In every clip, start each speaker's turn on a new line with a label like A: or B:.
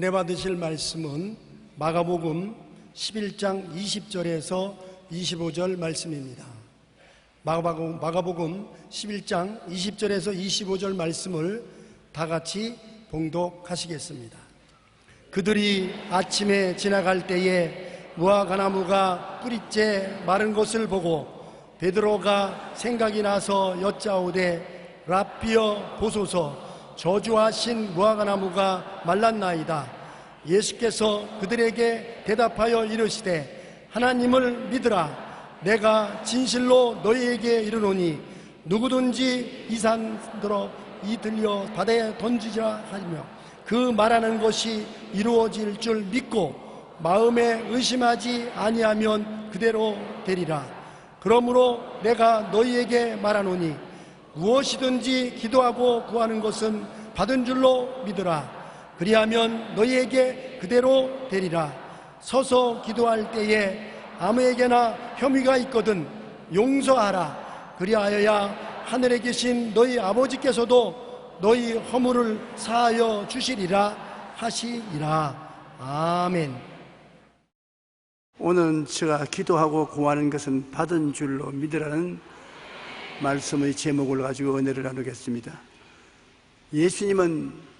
A: 은혜 받으실 말씀은 마가복음 11장 20절에서 25절 말씀입니다. 마가복음 11장 20절에서 25절 말씀을 다 같이 봉독하시겠습니다. 그들이 아침에 지나갈 때에 무화과나무가 뿌리째 마른 것을 보고 베드로가 생각이 나서 여짜오되 랍비여 보소서, 저주하신 무화과나무가 말랐나이다. 예수께서 그들에게 대답하여 이르시되 하나님을 믿으라. 내가 진실로 너희에게 이르노니 누구든지 이 산들어 이 들려 바다에 던지자 하며 그 말하는 것이 이루어질 줄 믿고 마음에 의심하지 아니하면 그대로 되리라. 그러므로 내가 너희에게 말하노니 무엇이든지 기도하고 구하는 것은 받은 줄로 믿으라. 그리하면 너희에게 그대로 되리라. 서서 기도할 때에 아무에게나 혐의가 있거든 용서하라. 그리하여야 하늘에 계신 너희 아버지께서도 너희 허물을 사하여 주시리라 하시리라. 아멘.
B: 오늘 제가 기도하고 구하는 것은 받은 줄로 믿으라는 말씀의 제목을 가지고 은혜를 나누겠습니다. 예수님은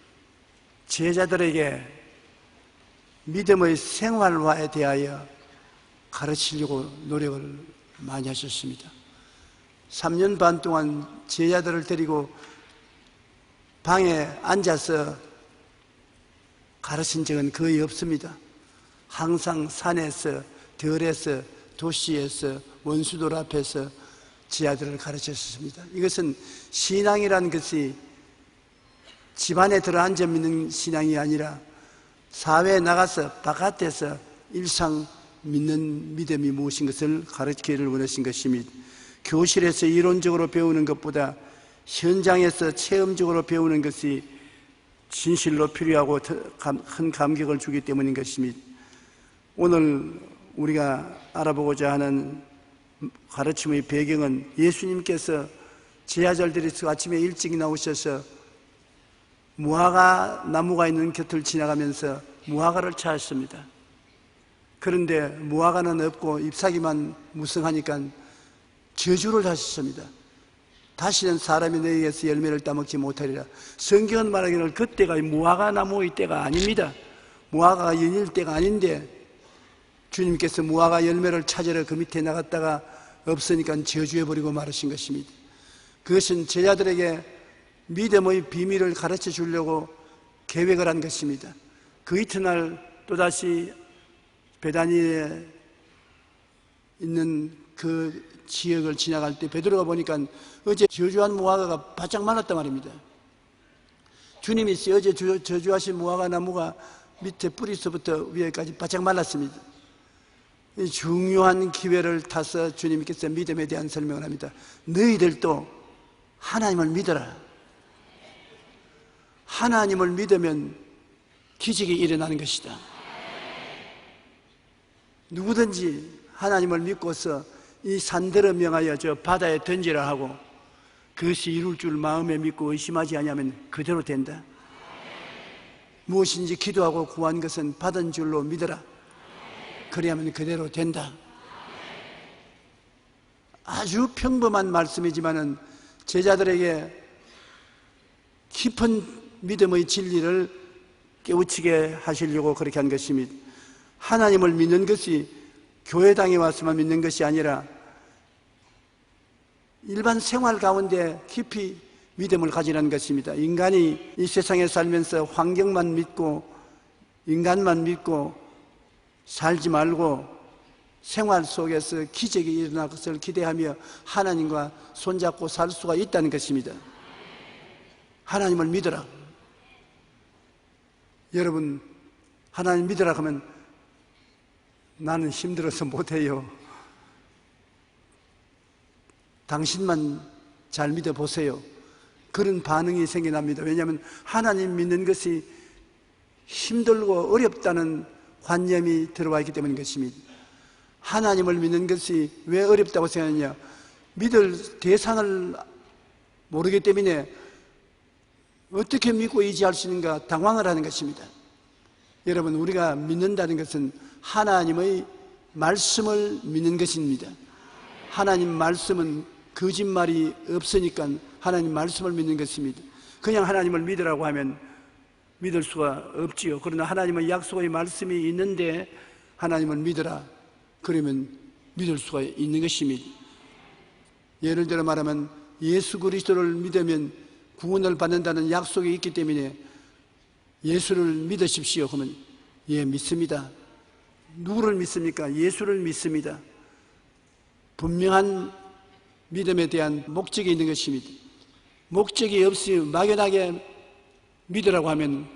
B: 제자들에게 믿음의 생활화에 대하여 가르치려고 노력을 많이 하셨습니다. 3년 반 동안 제자들을 데리고 방에 앉아서 가르친 적은 거의 없습니다. 항상 산에서, 들에서, 도시에서, 원수들 앞에서 제자들을 가르쳤습니다. 이것은 신앙이라는 것이 집안에 들어앉아 믿는 신앙이 아니라 사회에 나가서 바깥에서 일상 믿는 믿음이 무엇인 것을 가르치기를 원하신 것입니다. 교실에서 이론적으로 배우는 것보다 현장에서 체험적으로 배우는 것이 진실로 필요하고 큰 감격을 주기 때문인 것입니다. 오늘 우리가 알아보고자 하는 가르침의 배경은 예수님께서 제자들이 아침에 일찍 나오셔서 무화과 나무가 있는 곁을 지나가면서 무화과를 찾았습니다. 그런데 무화과는 없고 잎사귀만 무성하니까 저주를 하셨습니다. 다시는 사람이 너희에게서 열매를 따먹지 못하리라. 성경은 말하기를 그때가 무화과 나무의 때가 아닙니다. 무화과가 열릴 때가 아닌데 주님께서 무화과 열매를 찾으러 그 밑에 나갔다가 없으니까 저주해버리고 말하신 것입니다. 그것은 제자들에게 믿음의 비밀을 가르쳐 주려고 계획을 한 것입니다. 그 이튿날 또다시 베다니에 있는 그 지역을 지나갈 때 베드로가 보니까 어제 저주한 무화과가 바짝 말랐단 말입니다. 주님이 어제 저주하신 무화과 나무가 밑에 뿌리서부터 위에까지 바짝 말랐습니다. 이 중요한 기회를 타서 주님께서 믿음에 대한 설명을 합니다. 너희들도 하나님을 믿어라. 하나님을 믿으면 기적이 일어나는 것이다. 누구든지 하나님을 믿고서 이 산들을 명하여 저 바다에 던지라 하고 그것이 이룰 줄 마음에 믿고 의심하지 아니하면 그대로 된다. 무엇인지 기도하고 구한 것은 받은 줄로 믿어라. 그래야만 그대로 된다. 아주 평범한 말씀이지만은 제자들에게 깊은 믿음의 진리를 깨우치게 하시려고 그렇게 한 것입니다. 하나님을 믿는 것이 교회당에 와서만 믿는 것이 아니라 일반 생활 가운데 깊이 믿음을 가지라는 것입니다. 인간이 이 세상에 살면서 환경만 믿고 인간만 믿고 살지 말고 생활 속에서 기적이 일어날 것을 기대하며 하나님과 손잡고 살 수가 있다는 것입니다. 하나님을 믿어라. 여러분, 하나님 믿으라 하면 나는 힘들어서 못해요. 당신만 잘 믿어보세요. 그런 반응이 생겨납니다. 왜냐하면 하나님 믿는 것이 힘들고 어렵다는 관념이 들어와 있기 때문인 것입니다. 하나님을 믿는 것이 왜 어렵다고 생각하느냐? 믿을 대상을 모르기 때문에 어떻게 믿고 의지할 수 있는가 당황을 하는 것입니다. 여러분, 우리가 믿는다는 것은 하나님의 말씀을 믿는 것입니다. 하나님 말씀은 거짓말이 없으니까 하나님 말씀을 믿는 것입니다. 그냥 하나님을 믿으라고 하면 믿을 수가 없지요. 그러나 하나님의 약속의 말씀이 있는데 하나님을 믿으라 그러면 믿을 수가 있는 것입니다. 예를 들어 말하면 예수 그리스도를 믿으면 구원을 받는다는 약속이 있기 때문에 예수를 믿으십시오. 그러면 예, 믿습니다. 누구를 믿습니까? 예수를 믿습니다. 분명한 믿음에 대한 목적이 있는 것입니다. 목적이 없이 막연하게 믿으라고 하면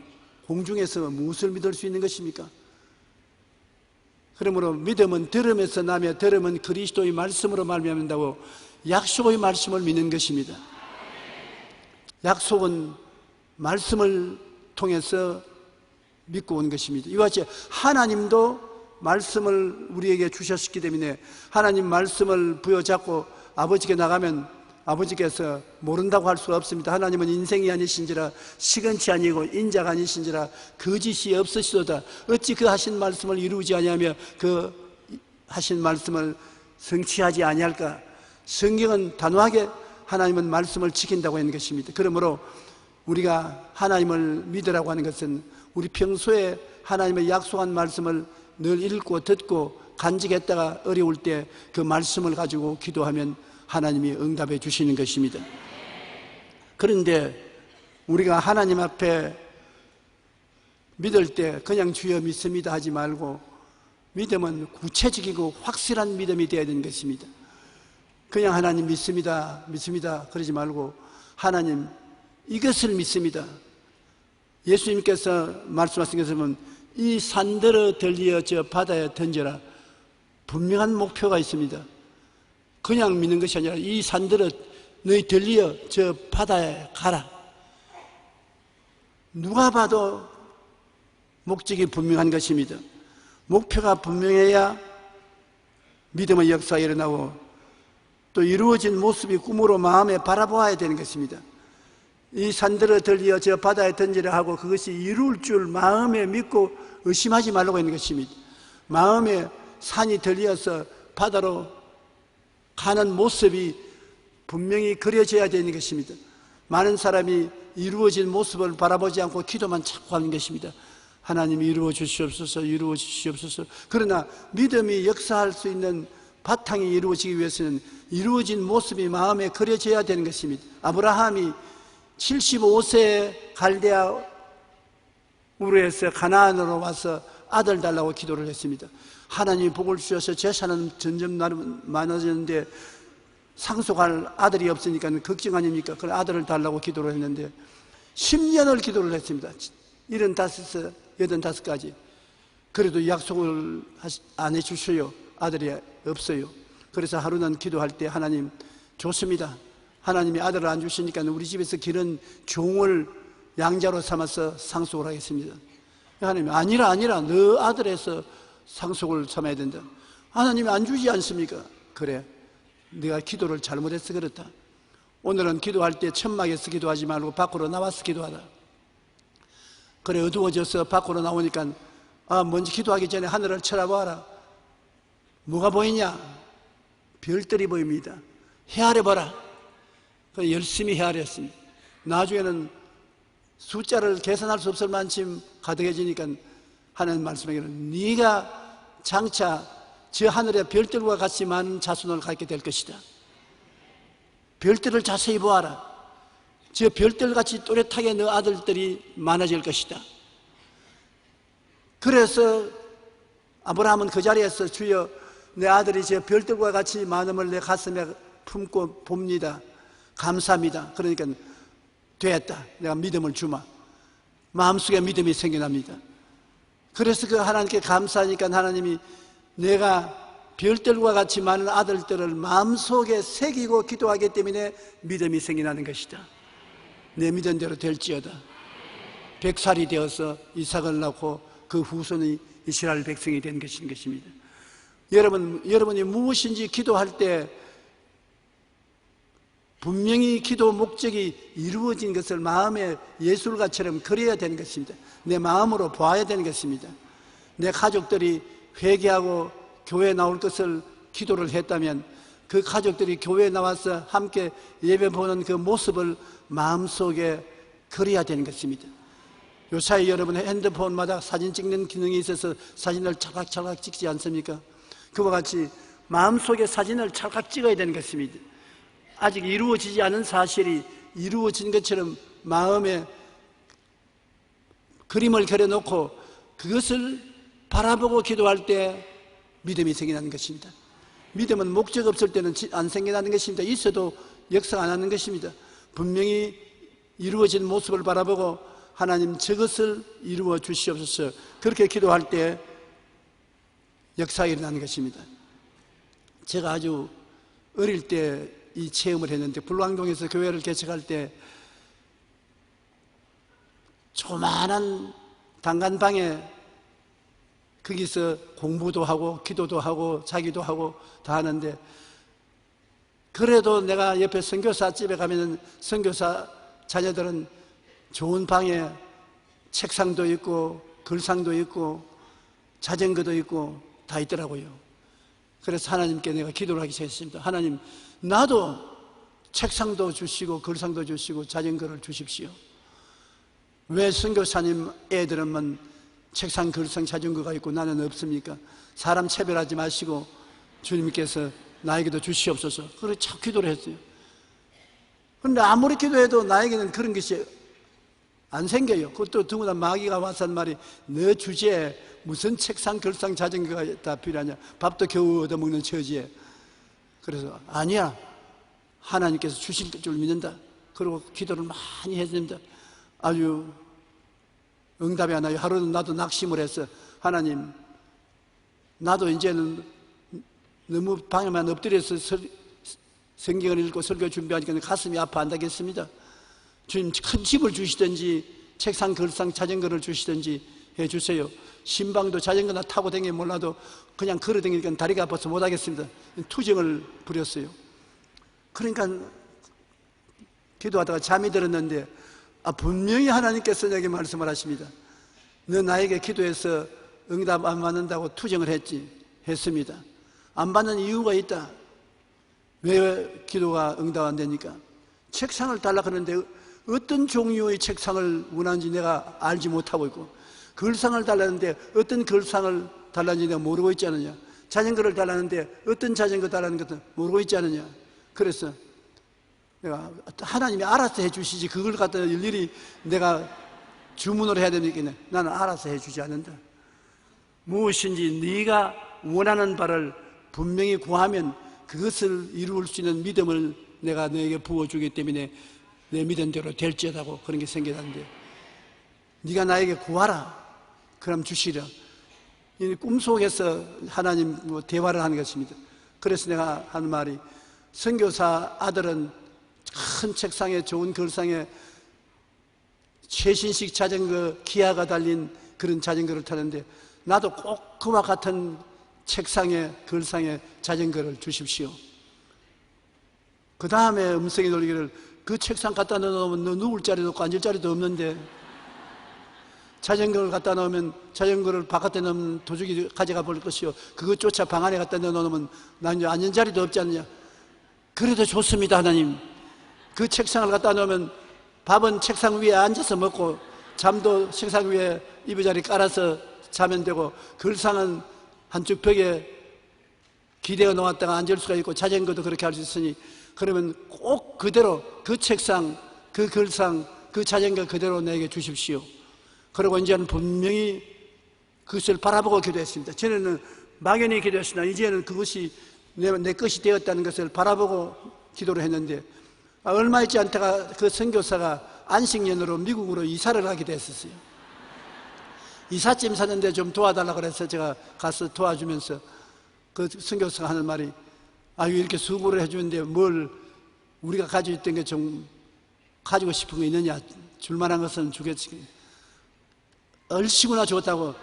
B: 공중에서 무엇을 믿을 수 있는 것입니까? 그러므로 믿음은 들음에서 나며 들음은 그리스도의 말씀으로 말미암는다고 약속의 말씀을 믿는 것입니다. 약속은 말씀을 통해서 믿고 온 것입니다. 이와 같이 하나님도 말씀을 우리에게 주셨기 때문에 하나님 말씀을 부여잡고 아버지께 나가면 아버지께서 모른다고 할 수 없습니다. 하나님은 인생이 아니신지라 시건치 아니고 인자가 아니신지라 거짓이 없으시도다. 어찌 그 하신 말씀을 이루지 아니하며 그 하신 말씀을 성취하지 아니할까? 성경은 단호하게 하나님은 말씀을 지킨다고 하는 것입니다. 그러므로 우리가 하나님을 믿으라고 하는 것은 우리 평소에 하나님의 약속한 말씀을 늘 읽고 듣고 간직했다가 어려울 때 그 말씀을 가지고 기도하면 하나님이 응답해 주시는 것입니다. 그런데 우리가 하나님 앞에 믿을 때 그냥 주여 믿습니다 하지 말고 믿음은 구체적이고 확실한 믿음이 되어야 되는 것입니다. 그냥 하나님 믿습니다 그러지 말고 하나님 이것을 믿습니다. 예수님께서 말씀하신 것을 보면 이 산들어 들리어 저 바다에 던져라. 분명한 목표가 있습니다. 그냥 믿는 것이 아니라 이 산들어 너희 들리어 저 바다에 가라. 누가 봐도 목적이 분명한 것입니다. 목표가 분명해야 믿음의 역사가 일어나고 또 이루어진 모습이 꿈으로 마음에 바라보아야 되는 것입니다. 이 산들어 들리어 저 바다에 던지라 하고 그것이 이룰 줄 마음에 믿고 의심하지 말라고 하는 것입니다. 마음에 산이 들리어서 바다로 가는 모습이 분명히 그려져야 되는 것입니다. 많은 사람이 이루어진 모습을 바라보지 않고 기도만 자꾸 하는 것입니다. 하나님 이루어 주시옵소서, 이루어 주시옵소서. 그러나 믿음이 역사할 수 있는 바탕이 이루어지기 위해서는 이루어진 모습이 마음에 그려져야 되는 것입니다. 아브라함이 75세에 갈대아 우르에서 가나안으로 와서 아들 달라고 기도를 했습니다. 하나님이 복을 주셔서 재산은 점점 많아졌는데 상속할 아들이 없으니까 걱정 아닙니까? 그 아들을 달라고 기도를 했는데 10년을 기도를 했습니다. 75, 85까지. 그래도 약속을 안 해주셔요. 아들이 없어요. 그래서 하루는 기도할 때 하나님 좋습니다. 하나님이 아들을 안 주시니까 우리 집에서 기른 종을 양자로 삼아서 상속을 하겠습니다. 하나님 아니라 너 아들에서 상속을 삼아야 된다. 하나님이 안 주지 않습니까? 그래, 내가 기도를 잘못해서 그렇다. 오늘은 기도할 때 천막에서 기도하지 말고 밖으로 나와서 기도하라. 그래, 어두워져서 밖으로 나오니까 먼저 기도하기 전에 하늘을 쳐다봐라. 뭐가 보이냐? 별들이 보입니다. 헤아려봐라. 그래, 열심히 헤아렸습니다. 나중에는 숫자를 계산할 수 없을 만큼 가득해지니까 하나님 말씀하기를 네가 장차 저 하늘의 별들과 같이 많은 자손을 갖게 될 것이다. 별들을 자세히 보아라. 저 별들같이 또렷하게 너 아들들이 많아질 것이다. 그래서 아브라함은 그 자리에서 주여 내 아들이 저 별들과 같이 많음을 내 가슴에 품고 봅니다. 감사합니다. 그러니까 됐다. 내가 믿음을 주마. 마음속에 믿음이 생겨납니다. 그래서 그 하나님께 감사하니까 하나님이 내가 별들과 같이 많은 아들들을 마음속에 새기고 기도하기 때문에 믿음이 생겨나는 것이다. 내 믿은 대로 될지어다. 100살이 되어서 이삭을 낳고 그 후손이 이스라엘 백성이 된 것입니다. 여러분이 무엇인지 기도할 때 분명히 기도 목적이 이루어진 것을 마음의 예술가처럼 그려야 되는 것입니다. 내 마음으로 보아야 되는 것입니다. 내 가족들이 회개하고 교회에 나올 것을 기도를 했다면 그 가족들이 교회에 나와서 함께 예배 보는 그 모습을 마음속에 그려야 되는 것입니다. 요사이 여러분의 핸드폰마다 사진 찍는 기능이 있어서 사진을 찰칵찰칵 찍지 않습니까? 그와 같이 마음속에 사진을 찰칵 찍어야 되는 것입니다. 아직 이루어지지 않은 사실이 이루어진 것처럼 마음에 그림을 그려놓고 그것을 바라보고 기도할 때 믿음이 생겨나는 것입니다. 믿음은 목적 없을 때는 안 생겨나는 것입니다. 있어도 역사 안 하는 것입니다. 분명히 이루어진 모습을 바라보고 하나님 저것을 이루어 주시옵소서, 그렇게 기도할 때 역사가 일어나는 것입니다. 제가 아주 어릴 때 이 체험을 했는데, 불광동에서 교회를 개척할 때 조만한 단간방에 거기서 공부도 하고 기도도 하고 자기도 하고 다 하는데, 그래도 내가 옆에 선교사 집에 가면 선교사 자녀들은 좋은 방에 책상도 있고 글상도 있고 자전거도 있고 다 있더라고요. 그래서 하나님께 내가 기도를 하기 시작했습니다. 하나님, 나도 책상도 주시고 글상도 주시고 자전거를 주십시오. 왜 선교사님 애들은 책상, 글상, 자전거가 있고 나는 없습니까? 사람 차별하지 마시고 주님께서 나에게도 주시옵소서. 그렇게 자꾸 기도를 했어요. 그런데 아무리 기도해도 나에게는 그런 것이 안 생겨요. 그것도 더구나 마귀가 와서 한 말이, 너 주제에 무슨 책상, 글상, 자전거가 다 필요하냐? 밥도 겨우 얻어먹는 처지에. 그래서 아니야, 하나님께서 주실 줄 믿는다. 그리고 기도를 많이 했습니다. 아주 응답이 안 와요. 하루는 나도 낙심을 했어. 하나님, 나도 이제는 너무 방에만 엎드려서 성경을 읽고 설교 준비하니까 가슴이 아파 안 되겠습니다. 주님, 큰 집을 주시든지 책상, 글상, 자전거를 주시든지 해주세요. 신방도 자전거나 타고 다니면 몰라도 그냥 걸어 다니니까 다리가 아파서 못하겠습니다. 투정을 부렸어요. 그러니까 기도하다가 잠이 들었는데, 분명히 하나님께서 내게 말씀을 하십니다. 너 나에게 기도해서 응답 안 받는다고 투정을 했습니다. 안 받는 이유가 있다. 왜 기도가 응답 안 되니까? 책상을 달라 그러는데 어떤 종류의 책상을 원하는지 내가 알지 못하고 있고, 글상을 달라는데 어떤 글상을 달라는지 내가 모르고 있지 않느냐? 자전거를 달라는데 어떤 자전거 달라는 것도 모르고 있지 않느냐? 그래서 내가, 하나님이 알아서 해주시지 그걸 갖다 일일이 내가 주문을 해야 되니까 나는 알아서 해주지 않는다. 무엇인지 네가 원하는 바를 분명히 구하면 그것을 이룰 수 있는 믿음을 내가 너에게 부어주기 때문에 내 믿음대로 될지어다고 그런 게 생겨났는데, 네가 나에게 구하라, 그럼 주시려. 이 꿈속에서 하나님 대화를 하는 것입니다. 그래서 내가 하는 말이, 선교사 아들은 큰 책상에 좋은 글상에 최신식 자전거 기아가 달린 그런 자전거를 타는데, 나도 꼭 그와 같은 책상에 글상에 자전거를 주십시오. 그 다음에 음성이 돌리기를, 그 책상 갖다 놓으면 너 누울 자리도 없고 앉을 자리도 없는데, 자전거를 갖다 놓으면 자전거를 바깥에 놓으면 도둑이 가져가 볼 것이요, 그것조차 방 안에 갖다 놓으면 난 이제 앉은 자리도 없지 않느냐? 그래도 좋습니다. 하나님, 그 책상을 갖다 놓으면 밥은 책상 위에 앉아서 먹고, 잠도 책상 위에 이부자리 깔아서 자면 되고, 글상은 한쪽 벽에 기대어 놓았다가 앉을 수가 있고, 자전거도 그렇게 할 수 있으니, 그러면 꼭 그대로 그 책상, 그 글상, 그 자전거 그대로 내게 주십시오. 그리고 이제는 분명히 그것을 바라보고 기도했습니다. 전에는 막연히 기도했으나 이제는 그것이 내 것이 되었다는 것을 바라보고 기도를 했는데, 얼마 있지 않다가 그 선교사가 안식년으로 미국으로 이사를 하게 됐었어요. 이삿짐 사는데 좀 도와달라고 그래서 제가 가서 도와주면서 그 선교사가 하는 말이, 아유, 이렇게 수고를 해주는데 뭘 우리가 가지고 있던 게 좀 가지고 싶은 거 있느냐? 줄만한 것은 주겠지. 얼씨구나 줬다고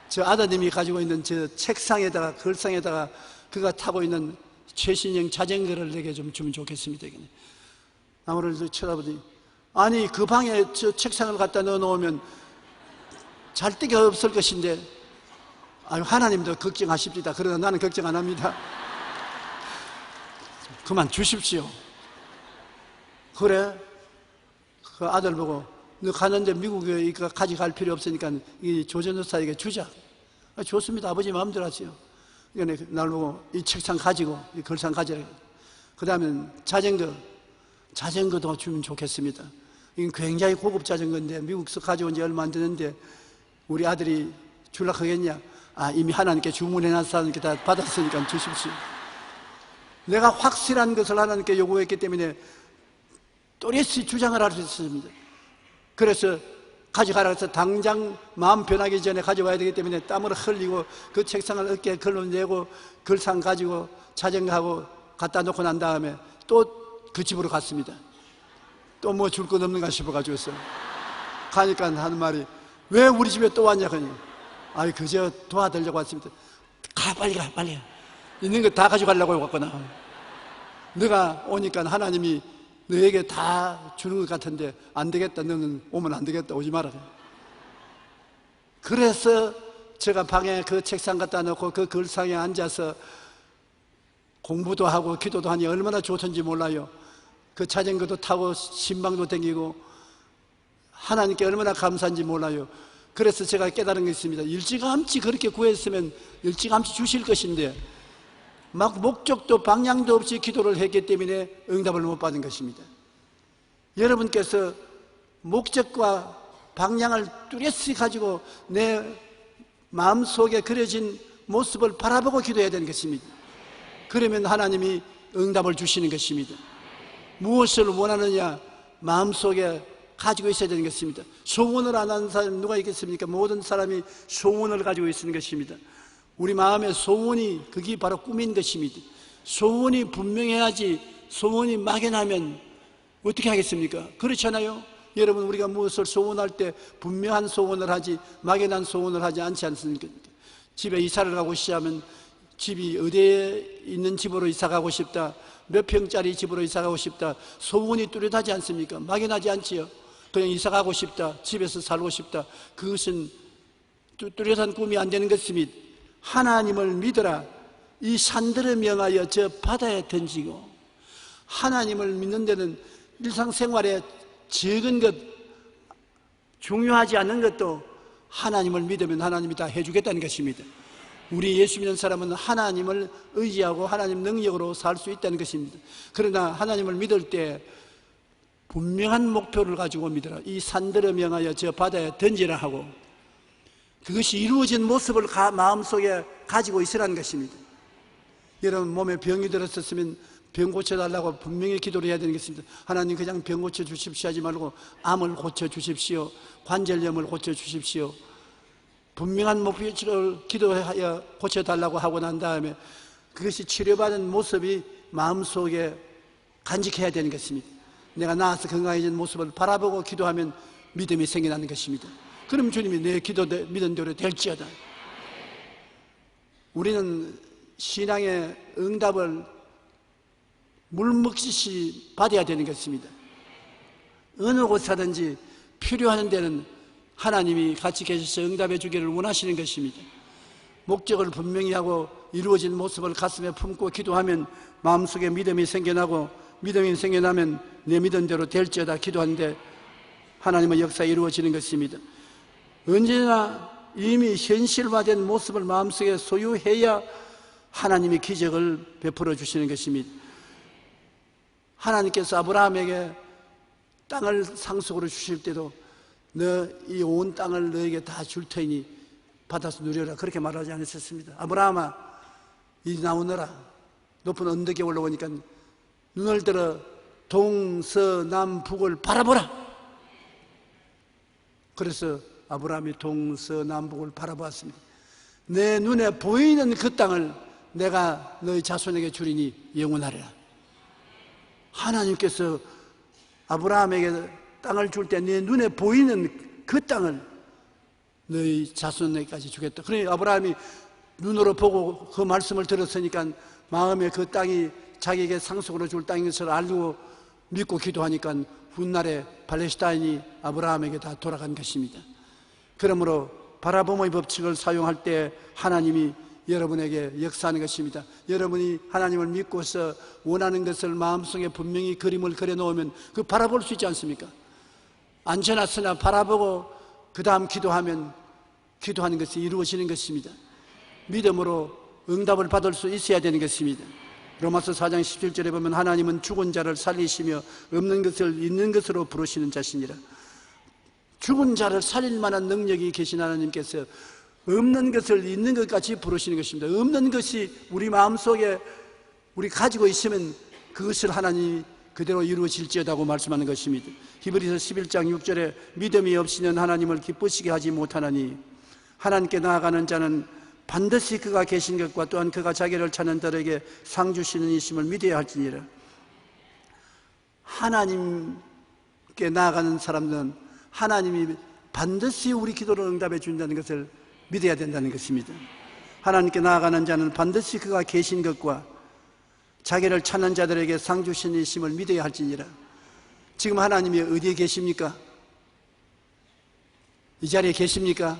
B: 저 아드님이 가지고 있는 저 책상에다가 글상에다가 그가 타고 있는 최신형 자전거를 내게 좀 주면 좋겠습니다. 나무를 쳐다보더니 아니 그 방에 저 책상을 갖다 넣어놓으면 잘 데가 없을 것인데 아유 하나님도 걱정하십니다. 그러나 나는 걱정 안 합니다. 그만 주십시오. 그래 그 아들 보고 너 가는데 미국에 이거 가져갈 필요 없으니까 이 조전도사에게 주자. 아, 좋습니다. 아버지 마음대로 하세요. 그러니까 날 보고 이 책상 가지고 이 걸상 가져라. 그 다음에 자전거도 주면 좋겠습니다. 이건 굉장히 고급 자전거인데 미국에서 가져온 지 얼마 안 되는데 우리 아들이 주려고 하겠냐? 아 이미 하나님께 주문해놨어. 하나님께 다 받았으니까 주십시오. 내가 확실한 것을 하나님께 요구했기 때문에 또렷이 주장을 할 수 있습니다. 그래서 가져가라 해서 당장 마음 변하기 전에 가져와야 되기 때문에 땀을 흘리고 그 책상을 어깨에 걸러내고 걸상 가지고 자전거하고 갖다 놓고 난 다음에 또 그 집으로 갔습니다. 또 뭐 줄 것 없는가 싶어가지고서 가니까 하는 말이 왜 우리 집에 또 왔냐 그러니 아이 그저 도와드리려고 왔습니다. 가 빨리 가 빨리 있는 거 다 가져가려고 왔구나. 너가 오니까 하나님이 너에게 다 주는 것 같은데 안 되겠다. 너는 오면 안 되겠다. 오지 마라. 그래서 제가 방에 그 책상 갖다 놓고 그 걸상에 앉아서 공부도 하고 기도도 하니 얼마나 좋던지 몰라요. 그 자전거도 타고 신방도 다니고 하나님께 얼마나 감사한지 몰라요. 그래서 제가 깨달은 게 있습니다. 일찌감치 그렇게 구했으면 일찌감치 주실 것인데 막 목적도 방향도 없이 기도를 했기 때문에 응답을 못 받은 것입니다. 여러분께서 목적과 방향을 뚜렷이 가지고 내 마음속에 그려진 모습을 바라보고 기도해야 되는 것입니다. 그러면 하나님이 응답을 주시는 것입니다. 무엇을 원하느냐 마음속에 가지고 있어야 되는 것입니다. 소원을 안 하는 사람 누가 있겠습니까? 모든 사람이 소원을 가지고 있는 것입니다. 우리 마음의 소원이 그게 바로 꿈인 것입니다. 소원이 분명해야지 소원이 막연하면 어떻게 하겠습니까? 그렇잖아요. 여러분 우리가 무엇을 소원할 때 분명한 소원을 하지 막연한 소원을 하지 않지 않습니까? 집에 이사를 가고 싶으면 집이 어디에 있는 집으로 이사 가고 싶다, 몇 평짜리 집으로 이사 가고 싶다, 소원이 뚜렷하지 않습니까? 막연하지 않지요. 그냥 이사 가고 싶다, 집에서 살고 싶다, 그것은 뚜렷한 꿈이 안 되는 것입니다. 하나님을 믿어라. 이 산들을 명하여 저 바다에 던지고, 하나님을 믿는 데는 일상생활에 적은 것, 중요하지 않은 것도 하나님을 믿으면 하나님이 다 해주겠다는 것입니다. 우리 예수 믿는 사람은 하나님을 의지하고 하나님 능력으로 살 수 있다는 것입니다. 그러나 하나님을 믿을 때 분명한 목표를 가지고 믿어라. 이 산들을 명하여 저 바다에 던지라 하고 그것이 이루어진 모습을 마음속에 가지고 있으라는 것입니다. 여러분 몸에 병이 들었었으면 병 고쳐달라고 분명히 기도를 해야 되는 것입니다. 하나님 그냥 병 고쳐주십시오 하지 말고 암을 고쳐주십시오, 관절염을 고쳐주십시오, 분명한 목표를 기도하여 고쳐달라고 하고 난 다음에 그것이 치료받은 모습이 마음속에 간직해야 되는 것입니다. 내가 나아서 건강해진 모습을 바라보고 기도하면 믿음이 생겨나는 것입니다. 그럼 주님이 내 기도 믿은 대로 될지어다. 우리는 신앙의 응답을 물먹듯이 받아야 되는 것입니다. 어느 곳사든지 필요한 데는 하나님이 같이 계셔서 응답해 주기를 원하시는 것입니다. 목적을 분명히 하고 이루어진 모습을 가슴에 품고 기도하면 마음속에 믿음이 생겨나고 믿음이 생겨나면 내 믿은 대로 될지어다 기도하는데 하나님의 역사가 이루어지는 것입니다. 언제나 이미 현실화된 모습을 마음속에 소유해야 하나님이 기적을 베풀어 주시는 것입니다. 하나님께서 아브라함에게 땅을 상속으로 주실 때도 너 이 온 땅을 너에게 다 줄 테니 받아서 누려라 그렇게 말하지 않으셨습니다. 아브라함아 이리 나오너라. 높은 언덕에 올라오니까 눈을 들어 동서남북을 바라보라. 그래서 아브라함이 동서남북을 바라보았습니다. 내 눈에 보이는 그 땅을 내가 너희 자손에게 주리니 영원하리라. 하나님께서 아브라함에게 땅을 줄 때 내 눈에 보이는 그 땅을 너희 자손에게까지 주겠다. 그러니 아브라함이 눈으로 보고 그 말씀을 들었으니까 마음에 그 땅이 자기에게 상속으로 줄 땅인 것을 알고 믿고 기도하니까 훗날에 팔레스타인이 아브라함에게 다 돌아간 것입니다. 그러므로 바라봄의 법칙을 사용할 때 하나님이 여러분에게 역사하는 것입니다. 여러분이 하나님을 믿고서 원하는 것을 마음속에 분명히 그림을 그려놓으면 그 바라볼 수 있지 않습니까? 앉혀놨으나 바라보고 그 다음 기도하면 기도하는 것이 이루어지는 것입니다. 믿음으로 응답을 받을 수 있어야 되는 것입니다. 로마서 4장 17절에 보면 하나님은 죽은 자를 살리시며 없는 것을 있는 것으로 부르시는 자시니라. 죽은 자를 살릴 만한 능력이 계신 하나님께서 없는 것을 있는 것 같이 부르시는 것입니다. 없는 것이 우리 마음속에 우리 가지고 있으면 그것을 하나님이 그대로 이루어질지어다고 말씀하는 것입니다. 히브리서 11장 6절에 믿음이 없이는 하나님을 기쁘시게 하지 못하나니 하나님께 나아가는 자는 반드시 그가 계신 것과 또한 그가 자기를 찾는 자에게 상 주시는 이심을 믿어야 할지니라. 하나님께 나아가는 사람들은 하나님이 반드시 우리 기도를 응답해 준다는 것을 믿어야 된다는 것입니다. 하나님께 나아가는 자는 반드시 그가 계신 것과 자기를 찾는 자들에게 상 주시는 이심을 믿어야 할지니라. 지금 하나님이 어디에 계십니까? 이 자리에 계십니까?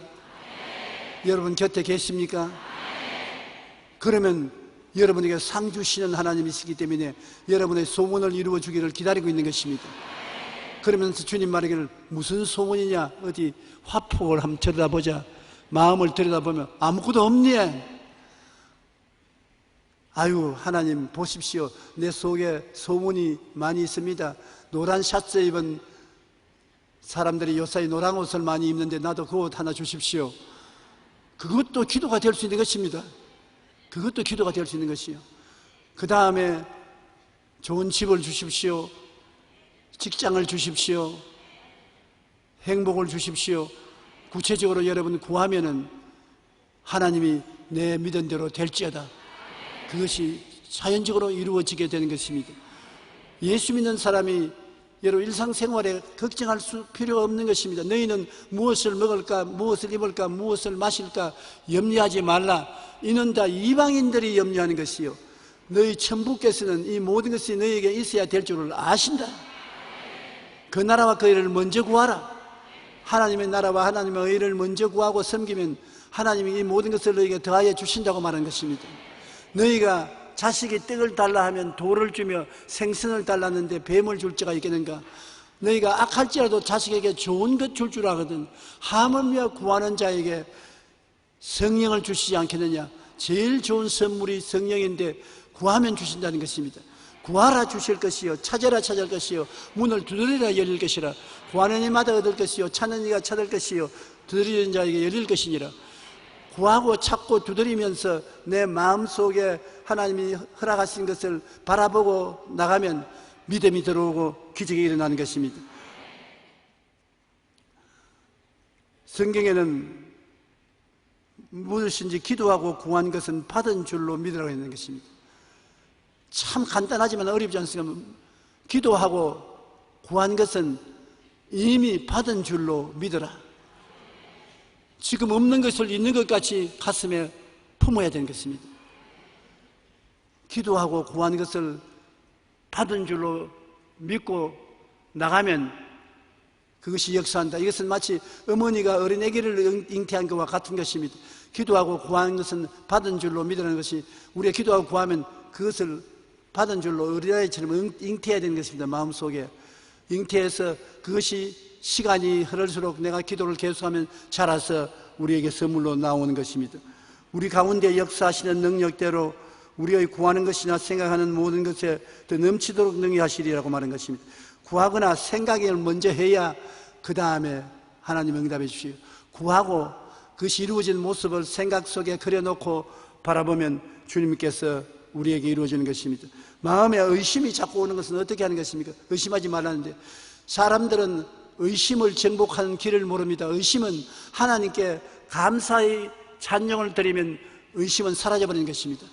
B: 여러분 곁에 계십니까? 그러면 여러분에게 상 주시는 하나님이시기 때문에 여러분의 소원을 이루어 주기를 기다리고 있는 것입니다. 그러면서 주님 말하기를 무슨 소원이냐? 어디 화폭을 한번 들여다보자. 마음을 들여다보면 아무것도 없니? 아유, 하나님 보십시오. 내 속에 소원이 많이 있습니다. 노란 셔츠 입은 사람들이 요사이 노란 옷을 많이 입는데 나도 그 옷 하나 주십시오. 그것도 기도가 될 수 있는 것입니다. 그것도 기도가 될 수 있는 것이요. 그 다음에 좋은 집을 주십시오. 직장을 주십시오. 행복을 주십시오. 구체적으로 여러분 구하면은 하나님이 내 믿은 대로 될지어다. 그것이 자연적으로 이루어지게 되는 것입니다. 예수 믿는 사람이 여러분 일상생활에 걱정할 필요 없는 것입니다. 너희는 무엇을 먹을까, 무엇을 입을까, 무엇을 마실까 염려하지 말라. 이는 다 이방인들이 염려하는 것이요 너희 천부께서는 이 모든 것이 너희에게 있어야 될 줄을 아신다. 그 나라와 그 의를 먼저 구하라. 하나님의 나라와 하나님의 의를 먼저 구하고 섬기면 하나님이 이 모든 것을 너희에게 더하여 주신다고 말하는 것입니다. 너희가 자식이 떡을 달라 하면 돌을 주며 생선을 달라는데 뱀을 줄 자가 있겠는가? 너희가 악할지라도 자식에게 좋은 것 줄 줄 알거든 하물며 구하는 자에게 성령을 주시지 않겠느냐? 제일 좋은 선물이 성령인데 구하면 주신다는 것입니다. 구하라 주실 것이요 찾아라 찾을 것이요 문을 두드리라 열릴 것이라. 구하는 이마다 얻을 것이요 찾는 이가 찾을 것이요 두드리는 자에게 열릴 것이니라. 구하고 찾고 두드리면서 내 마음속에 하나님이 허락하신 것을 바라보고 나가면 믿음이 들어오고 기적이 일어나는 것입니다. 성경에는 무엇인지 기도하고 구한 것은 받은 줄로 믿으라고 했는 것입니다. 참 간단하지만 어렵지 않습니까? 기도하고 구한 것은 이미 받은 줄로 믿어라. 지금 없는 것을 있는 것 같이 가슴에 품어야 되는 것입니다. 기도하고 구한 것을 받은 줄로 믿고 나가면 그것이 역사한다. 이것은 마치 어머니가 어린 아기를 잉태한 것과 같은 것입니다. 기도하고 구한 것은 받은 줄로 믿으라는 것이 우리가 기도하고 구하면 그것을 받은 줄로 어린아이처럼 잉태해야 되는 것입니다. 마음속에 잉태해서 그것이 시간이 흐를수록 내가 기도를 계속하면 자라서 우리에게 선물로 나오는 것입니다. 우리 가운데 역사하시는 능력대로 우리의 구하는 것이나 생각하는 모든 것에 더 넘치도록 능히하시리라고 말한 것입니다. 구하거나 생각을 먼저 해야 그 다음에 하나님 응답해 주시오. 구하고 그것이 이루어진 모습을 생각 속에 그려놓고 바라보면 주님께서 우리에게 이루어지는 것입니다. 마음에 의심이 자꾸 오는 것은 어떻게 하는 것입니까? 의심하지 말라는데 사람들은 의심을 정복하는 길을 모릅니다. 의심은 하나님께 감사의 찬양을 드리면 의심은 사라져버리는 것입니다.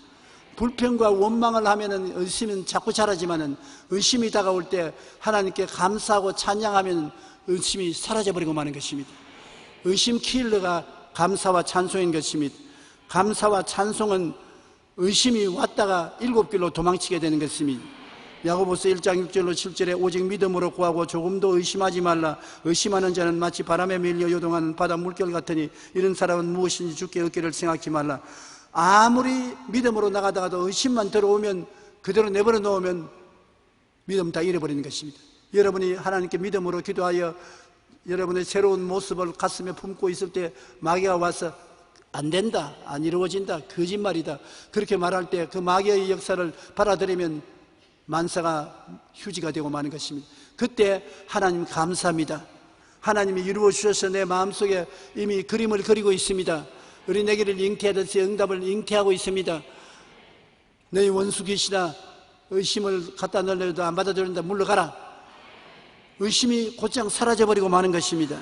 B: 불평과 원망을 하면 의심은 자꾸 자라지만 의심이 다가올 때 하나님께 감사하고 찬양하면 의심이 사라져버리고 마는 것입니다. 의심 킬러가 감사와 찬송인 것입니다. 감사와 찬송은 의심이 왔다가 일곱 길로 도망치게 되는 것입니다. 야고보서 1장 6절로 7절에 오직 믿음으로 구하고 조금도 의심하지 말라. 의심하는 자는 마치 바람에 밀려 요동하는 바다 물결 같으니 이런 사람은 무엇인지 주께 얻기를 생각지 말라. 아무리 믿음으로 나가다가도 의심만 들어오면 그대로 내버려 놓으면 믿음 다 잃어버리는 것입니다. 여러분이 하나님께 믿음으로 기도하여 여러분의 새로운 모습을 가슴에 품고 있을 때 마귀가 와서 안 된다, 안 이루어진다, 거짓말이다 그렇게 말할 때 그 마귀의 역사를 받아들이면 만사가 휴지가 되고 마는 것입니다. 그때 하나님 감사합니다. 하나님이 이루어 주셔서 내 마음속에 이미 그림을 그리고 있습니다. 어린애기를 잉태하듯이 응답을 잉태하고 있습니다. 너희 원수 귀신아, 의심을 갖다 넣으려도 안 받아들인다, 물러가라. 의심이 곧장 사라져버리고 마는 것입니다.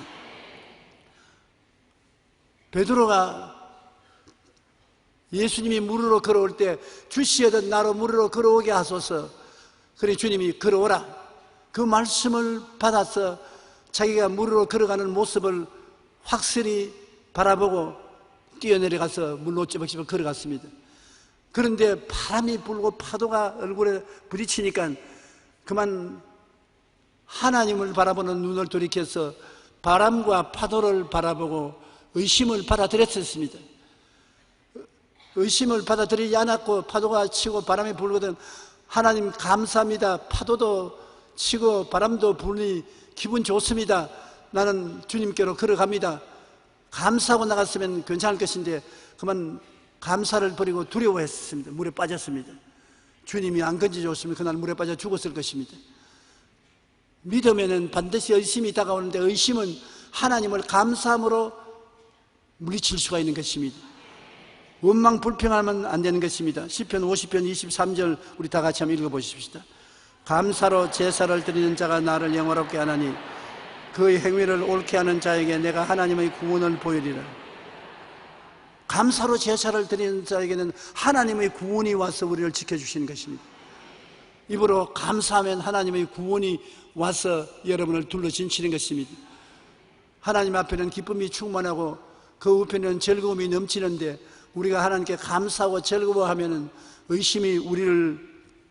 B: 베드로가 예수님이 물으러 걸어올 때 주시하던 나로 물으러 걸어오게 하소서. 그래 주님이 걸어오라. 그 말씀을 받아서 자기가 물으러 걸어가는 모습을 확실히 바라보고 뛰어내려가서 물로 찌벅찌벅 걸어갔습니다. 그런데 바람이 불고 파도가 얼굴에 부딪히니까 그만 하나님을 바라보는 눈을 돌이켜서 바람과 파도를 바라보고 의심을 받아들였었습니다. 의심을 받아들이지 않았고 파도가 치고 바람이 불거든 하나님 감사합니다. 파도도 치고 바람도 부니 기분 좋습니다. 나는 주님께로 걸어갑니다. 감사하고 나갔으면 괜찮을 것인데 그만 감사를 버리고 두려워했습니다. 물에 빠졌습니다. 주님이 안 건져줬으면 그날 물에 빠져 죽었을 것입니다. 믿음에는 반드시 의심이 다가오는데 의심은 하나님을 감사함으로 물리칠 수가 있는 것입니다. 원망 불평하면 안 되는 것입니다. 시편 50편 23절 우리 다 같이 한번 읽어보십시다. 감사로 제사를 드리는 자가 나를 영화롭게 하나니 그의 행위를 옳게 하는 자에게 내가 하나님의 구원을 보이리라. 감사로 제사를 드리는 자에게는 하나님의 구원이 와서 우리를 지켜주시는 것입니다. 입으로 감사하면 하나님의 구원이 와서 여러분을 둘러진치는 것입니다. 하나님 앞에는 기쁨이 충만하고 그 우편에는 즐거움이 넘치는데 우리가 하나님께 감사하고 즐거워하면 의심이 우리를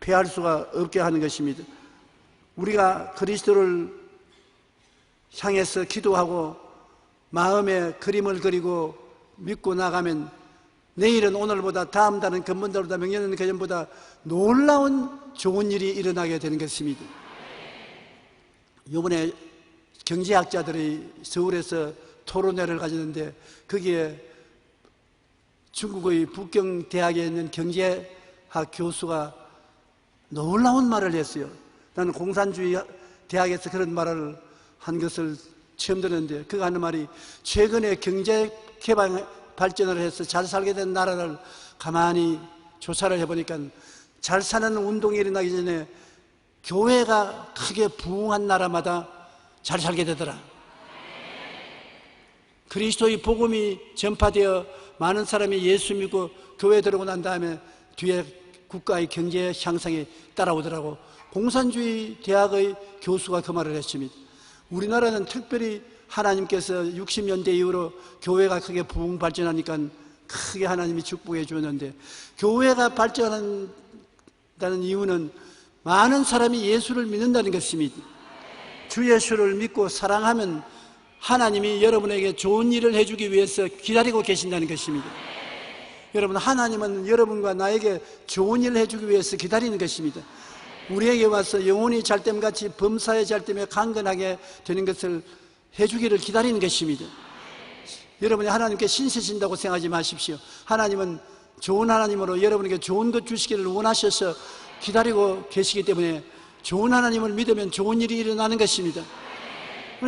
B: 패할 수가 없게 하는 것입니다. 우리가 그리스도를 향해서 기도하고 마음에 그림을 그리고 믿고 나가면 내일은 오늘보다 다음 달은 금번달보다 명년은 그전보다 놀라운 좋은 일이 일어나게 되는 것입니다. 이번에 경제학자들이 서울에서 토론회를 가졌는데 거기에 중국의 북경대학에 있는 경제학 교수가 놀라운 말을 했어요. 나는 공산주의 대학에서 그런 말을 한 것을 처음 들었는데 그가 하는 말이 최근에 경제 개발 발전을 해서 잘 살게 된 나라를 가만히 조사를 해보니까 잘 사는 운동이 일어나기 전에 교회가 크게 부흥한 나라마다 잘 살게 되더라. 그리스도의 복음이 전파되어 많은 사람이 예수 믿고 교회에 들어오고 난 다음에 뒤에 국가의 경제 향상이 따라오더라고. 공산주의 대학의 교수가 그 말을 했습니다. 우리나라는 특별히 하나님께서 60년대 이후로 교회가 크게 부흥 발전하니까 크게 하나님이 축복해 주었는데 교회가 발전한다는 이유는 많은 사람이 예수를 믿는다는 것입니다. 주 예수를 믿고 사랑하면 하나님이 여러분에게 좋은 일을 해주기 위해서 기다리고 계신다는 것입니다. 여러분, 하나님은 여러분과 나에게 좋은 일을 해주기 위해서 기다리는 것입니다. 우리에게 와서 영혼이 잘됨같이 범사에 잘됨에 강건하게 되는 것을 해주기를 기다리는 것입니다. 여러분이 하나님께 신세진다고 생각하지 마십시오. 하나님은 좋은 하나님으로 여러분에게 좋은 것 주시기를 원하셔서 기다리고 계시기 때문에 좋은 하나님을 믿으면 좋은 일이 일어나는 것입니다.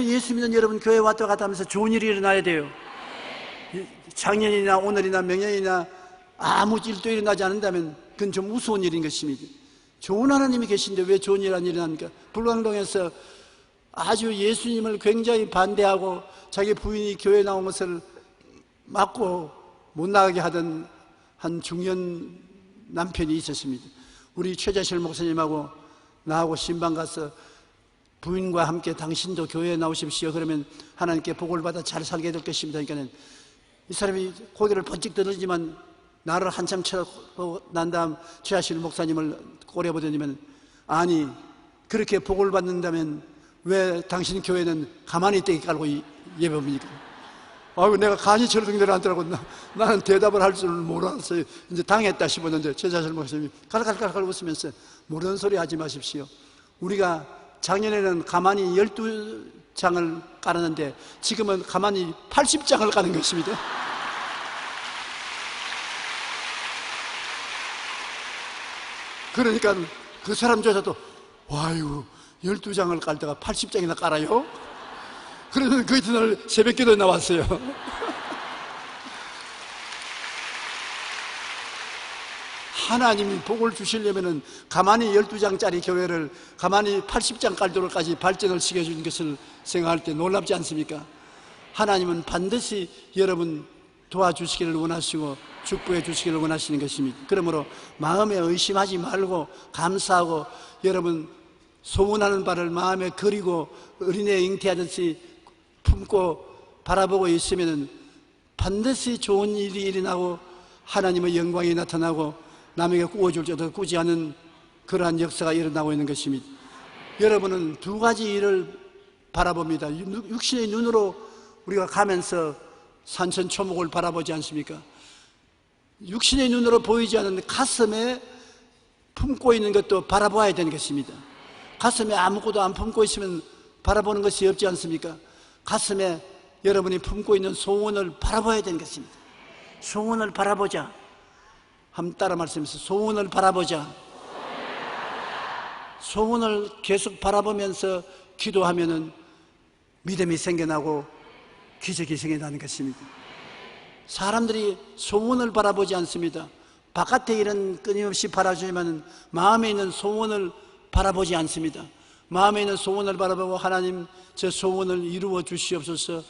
B: 예수 믿는 여러분 교회 왔다 갔다 하면서 좋은 일이 일어나야 돼요. 작년이나 오늘이나 명년이나 아무 일도 일어나지 않는다면 그건 좀 우스운 일인 것입니다. 좋은 하나님이 계신데 왜 좋은 일이 안 일어납니까? 불광동에서 아주 예수님을 굉장히 반대하고 자기 부인이 교회에 나온 것을 막고 못 나가게 하던 한 중년 남편이 있었습니다. 우리 최자실 목사님하고 나하고 신방 가서 부인과 함께 당신도 교회에 나오십시오. 그러면 하나님께 복을 받아 잘 살게 될 것입니다. 그러니까 이 사람이 고개를 번쩍 들었지만 나를 한참 쳐다보고 난 다음 최하실 목사님을 꼬려보더니면 아니, 그렇게 복을 받는다면 왜 당신 교회는 가만히 떼기 깔고 예배합니까? 아이고, 내가 간이 철등대로 하더라고. 나는 대답을 할 줄 몰랐어요. 이제 당했다 싶었는데 최자철 목사님이 깔깔깔깔 웃으면서 모르는 소리 하지 마십시오. 우리가 작년에는 가만히 12장을 깔았는데 지금은 가만히 80장을 까는 것입니다. 그러니까 그 사람조차도 와유, 12장을 깔다가 80장이나 깔아요? 그러면 그 이튿날 새벽기도에 나왔어요. 하나님이 복을 주시려면 가만히 12장짜리 교회를 가만히 80장 깔도록까지 발전을 시켜준 것을 생각할 때 놀랍지 않습니까? 하나님은 반드시 여러분 도와주시기를 원하시고 축복해 주시기를 원하시는 것입니다. 그러므로 마음에 의심하지 말고 감사하고 여러분 소원하는 바를 마음에 그리고 어린애 잉태하듯이 품고 바라보고 있으면 반드시 좋은 일이 일어나고 하나님의 영광이 나타나고 남에게 꾸어줄 줄도 꾸지 않은 그러한 역사가 일어나고 있는 것입니다. 여러분은 두 가지 일을 바라봅니다. 육신의 눈으로 우리가 가면서 산천초목을 바라보지 않습니까? 육신의 눈으로 보이지 않는 가슴에 품고 있는 것도 바라봐야 되는 것입니다. 가슴에 아무것도 안 품고 있으면 바라보는 것이 없지 않습니까? 가슴에 여러분이 품고 있는 소원을 바라봐야 되는 것입니다. 소원을 바라보자. 한번 따라 말씀해서 소원을 바라보자. 소원을 계속 바라보면서 기도하면은 믿음이 생겨나고 기적이 생겨나는 것입니다. 사람들이 소원을 바라보지 않습니다. 바깥의 일은 끊임없이 바라주지만 마음에 있는 소원을 바라보지 않습니다. 마음에 있는 소원을 바라보고 하나님 제 소원을 이루어 주시옵소서.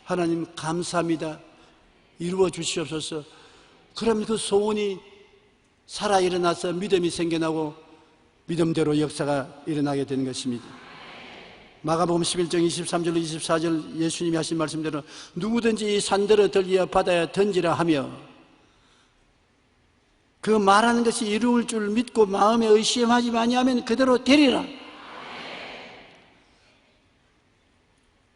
B: 하나님 감사합니다. 이루어 주시옵소서. 그럼 그 소원이 살아 일어나서 믿음이 생겨나고 믿음대로 역사가 일어나게 되는 것입니다. 마가복음 11장 23절 24절 예수님이 하신 말씀대로 누구든지 이 산들을 들려 바다에 던지라 하며 그 말하는 것이 이루어질 줄 믿고 마음에 의심하지 아니하면 그대로 되리라.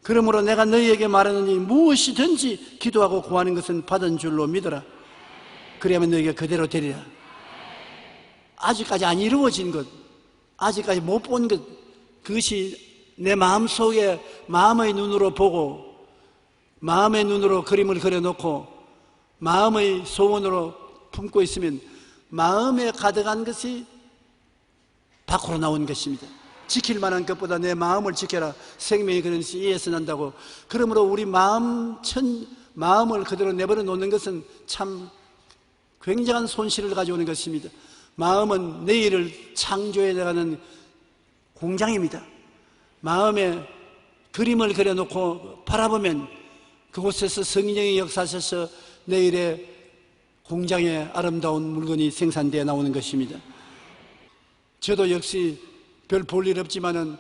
B: 그러므로 내가 너희에게 말하느니 무엇이든지 기도하고 구하는 것은 받은 줄로 믿어라. 그래야만 너희가 그대로 되리라. 아직까지 안 이루어진 것, 아직까지 못 본 것, 그것이 내 마음속에 마음의 눈으로 보고 마음의 눈으로 그림을 그려놓고 마음의 소원으로 품고 있으면 마음에 가득한 것이 밖으로 나온 것입니다. 지킬 만한 것보다 내 마음을 지켜라. 생명이 그런 것이 이에서 난다고. 그러므로 우리 마음을 그대로 내버려 놓는 것은 참 굉장한 손실을 가져오는 것입니다. 마음은 내일을 창조해 나가는 공장입니다. 마음에 그림을 그려놓고 바라보면 그곳에서 성령이 역사하셔서 내일의 공장에 아름다운 물건이 생산되어 나오는 것입니다. 저도 역시 별 볼 일 없지만은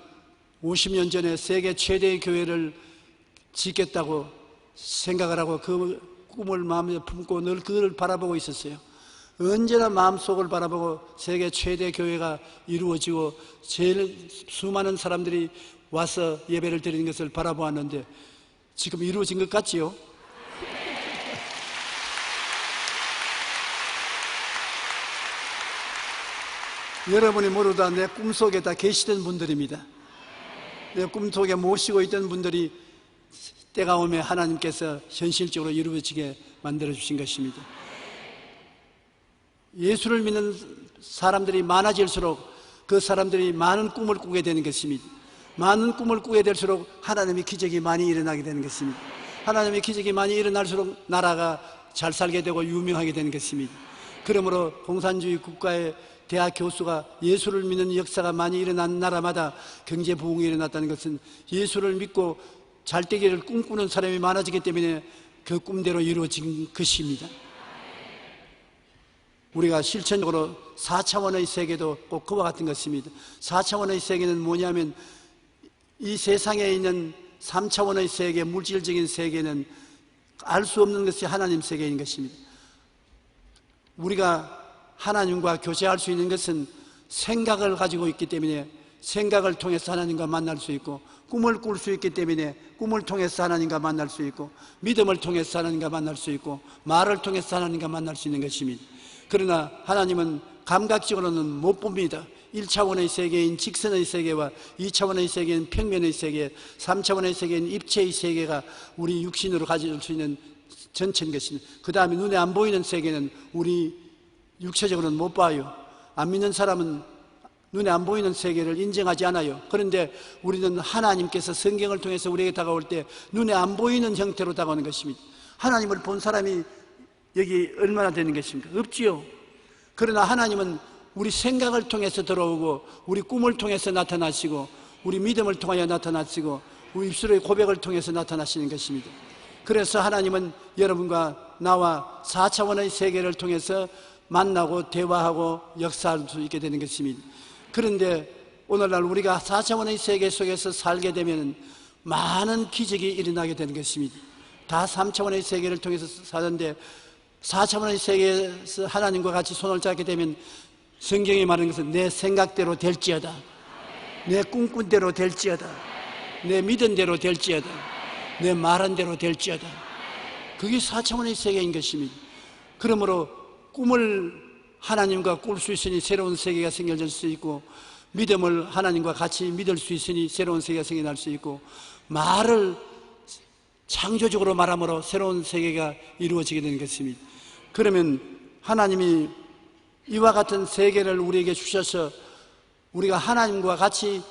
B: 50년 전에 세계 최대의 교회를 짓겠다고 생각을 하고 그 꿈을 마음에 품고 늘 그걸 바라보고 있었어요. 언제나 마음속을 바라보고 세계 최대 교회가 이루어지고 제일 수많은 사람들이 와서 예배를 드리는 것을 바라보았는데 지금 이루어진 것 같지요? 여러분이 모두 다 내 꿈속에 다 계시던 분들입니다. 내 꿈속에 모시고 있던 분들이 때가 오면 하나님께서 현실적으로 이루어지게 만들어주신 것입니다. 예수를 믿는 사람들이 많아질수록 그 사람들이 많은 꿈을 꾸게 되는 것입니다. 많은 꿈을 꾸게 될수록 하나님의 기적이 많이 일어나게 되는 것입니다. 하나님의 기적이 많이 일어날수록 나라가 잘 살게 되고 유명하게 되는 것입니다. 그러므로 공산주의 국가의 대학 교수가 예수를 믿는 역사가 많이 일어난 나라마다 경제 부흥이 일어났다는 것은 예수를 믿고 잘되기를 꿈꾸는 사람이 많아지기 때문에 그 꿈대로 이루어진 것입니다. 우리가 실천적으로 4차원의 세계도 꼭 그와 같은 것입니다. 4차원의 세계는 뭐냐면 이 세상에 있는 3차원의 세계, 물질적인 세계는 알 수 없는 것이 하나님 세계인 것입니다. 우리가 하나님과 교제할 수 있는 것은 생각을 가지고 있기 때문에 생각을 통해서 하나님과 만날 수 있고, 꿈을 꿀 수 있기 때문에 꿈을 통해서 하나님과 만날 수 있고, 믿음을 통해서 하나님과 만날 수 있고, 말을 통해서 하나님과 만날 수 있는 것입니다. 그러나 하나님은 감각적으로는 못 봅니다. 1차원의 세계인 직선의 세계와 2차원의 세계인 평면의 세계, 3차원의 세계인 입체의 세계가 우리 육신으로 가질 수 있는 전체인 것입니다. 그 다음에 눈에 안 보이는 세계는 우리 육체적으로는 못 봐요. 안 믿는 사람은 눈에 안 보이는 세계를 인정하지 않아요. 그런데 우리는 하나님께서 성경을 통해서 우리에게 다가올 때 눈에 안 보이는 형태로 다가오는 것입니다. 하나님을 본 사람이 여기 얼마나 되는 것입니까? 없지요. 그러나 하나님은 우리 생각을 통해서 들어오고, 우리 꿈을 통해서 나타나시고, 우리 믿음을 통하여 나타나시고, 우리 입술의 고백을 통해서 나타나시는 것입니다. 그래서 하나님은 여러분과 나와 4차원의 세계를 통해서 만나고 대화하고 역사할 수 있게 되는 것입니다. 그런데 오늘날 우리가 4차원의 세계 속에서 살게 되면 많은 기적이 일어나게 되는 것입니다. 다 3차원의 세계를 통해서 사는데 4차원의 세계에서 하나님과 같이 손을 잡게 되면 성경이 말하는 것은 내 생각대로 될지어다, 내 꿈꾼대로 될지어다, 내 믿은 대로 될지어다, 내 말한 대로 될지어다. 그게 4차원의 세계인 것입니다. 그러므로 꿈을 하나님과 꿀 수 있으니 새로운 세계가 생겨질 수 있고, 믿음을 하나님과 같이 믿을 수 있으니 새로운 세계가 생겨날 수 있고, 말을 창조적으로 말함으로 새로운 세계가 이루어지게 되는 것입니다. 그러면 하나님이 이와 같은 세계를 우리에게 주셔서 우리가 하나님과 같이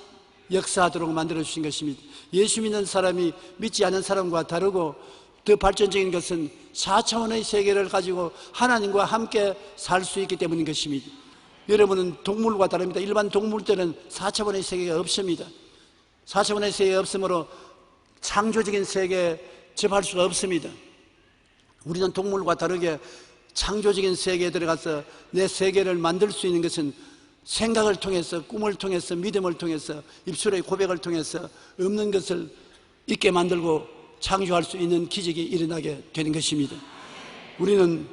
B: 역사하도록 만들어 주신 것입니다. 예수 믿는 사람이 믿지 않는 사람과 다르고, 더 발전적인 것은 4차원의 세계를 가지고 하나님과 함께 살 수 있기 때문인 것입니다. 여러분은 동물과 다릅니다. 일반 동물들은 4차원의 세계가 없습니다. 4차원의 세계가 없으므로 창조적인 세계에 접할 수가 없습니다. 우리는 동물과 다르게 창조적인 세계에 들어가서 내 세계를 만들 수 있는 것은 생각을 통해서, 꿈을 통해서, 믿음을 통해서, 입술의 고백을 통해서 없는 것을 있게 만들고 창조할 수 있는 기적이 일어나게 되는 것입니다. 우리는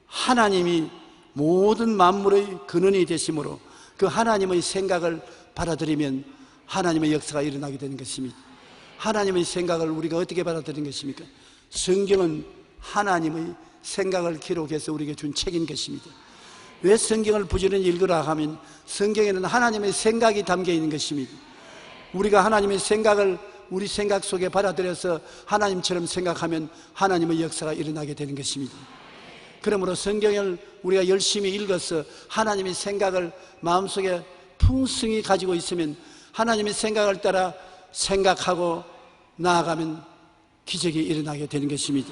B: 하나님이 모든 만물의 근원이 되심으로 그 하나님의 생각을 받아들이면 하나님의 역사가 일어나게 되는 것입니다. 하나님의 생각을 우리가 어떻게 받아들이는 것입니까? 성경은 하나님의 생각을 기록해서 우리에게 준 책인 것입니다. 왜 성경을 부지런히 읽으라 하면 성경에는 하나님의 생각이 담겨 있는 것입니다. 우리가 하나님의 생각을 우리 생각 속에 받아들여서 하나님처럼 생각하면 하나님의 역사가 일어나게 되는 것입니다. 그러므로 성경을 우리가 열심히 읽어서 하나님의 생각을 마음속에 풍성히 가지고 있으면 하나님의 생각을 따라 생각하고 나아가면 기적이 일어나게 되는 것입니다.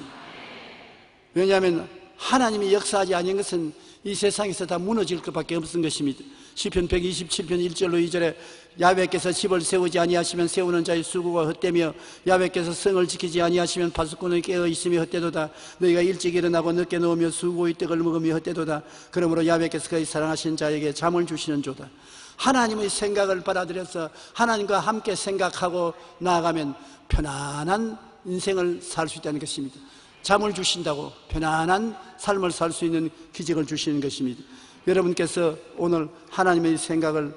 B: 왜냐하면 하나님이 역사하지 않은 것은 이 세상에서 다 무너질 것밖에 없는 것입니다. 시편 127편 1절로 2절에 야훼께서 집을 세우지 아니하시면 세우는 자의 수고가 헛되며 야훼께서 성을 지키지 아니하시면 파수꾼의 깨어 있음이 헛되도다. 너희가 일찍 일어나고 늦게 누우며 수고의 떡을 먹음이 헛되도다. 그러므로 야훼께서 그의 사랑하신 자에게 잠을 주시는 조다. 하나님의 생각을 받아들여서 하나님과 함께 생각하고 나아가면 편안한 인생을 살 수 있다는 것입니다. 잠을 주신다고 편안한 삶을 살 수 있는 기적을 주시는 것입니다. 여러분께서 오늘 하나님의 생각을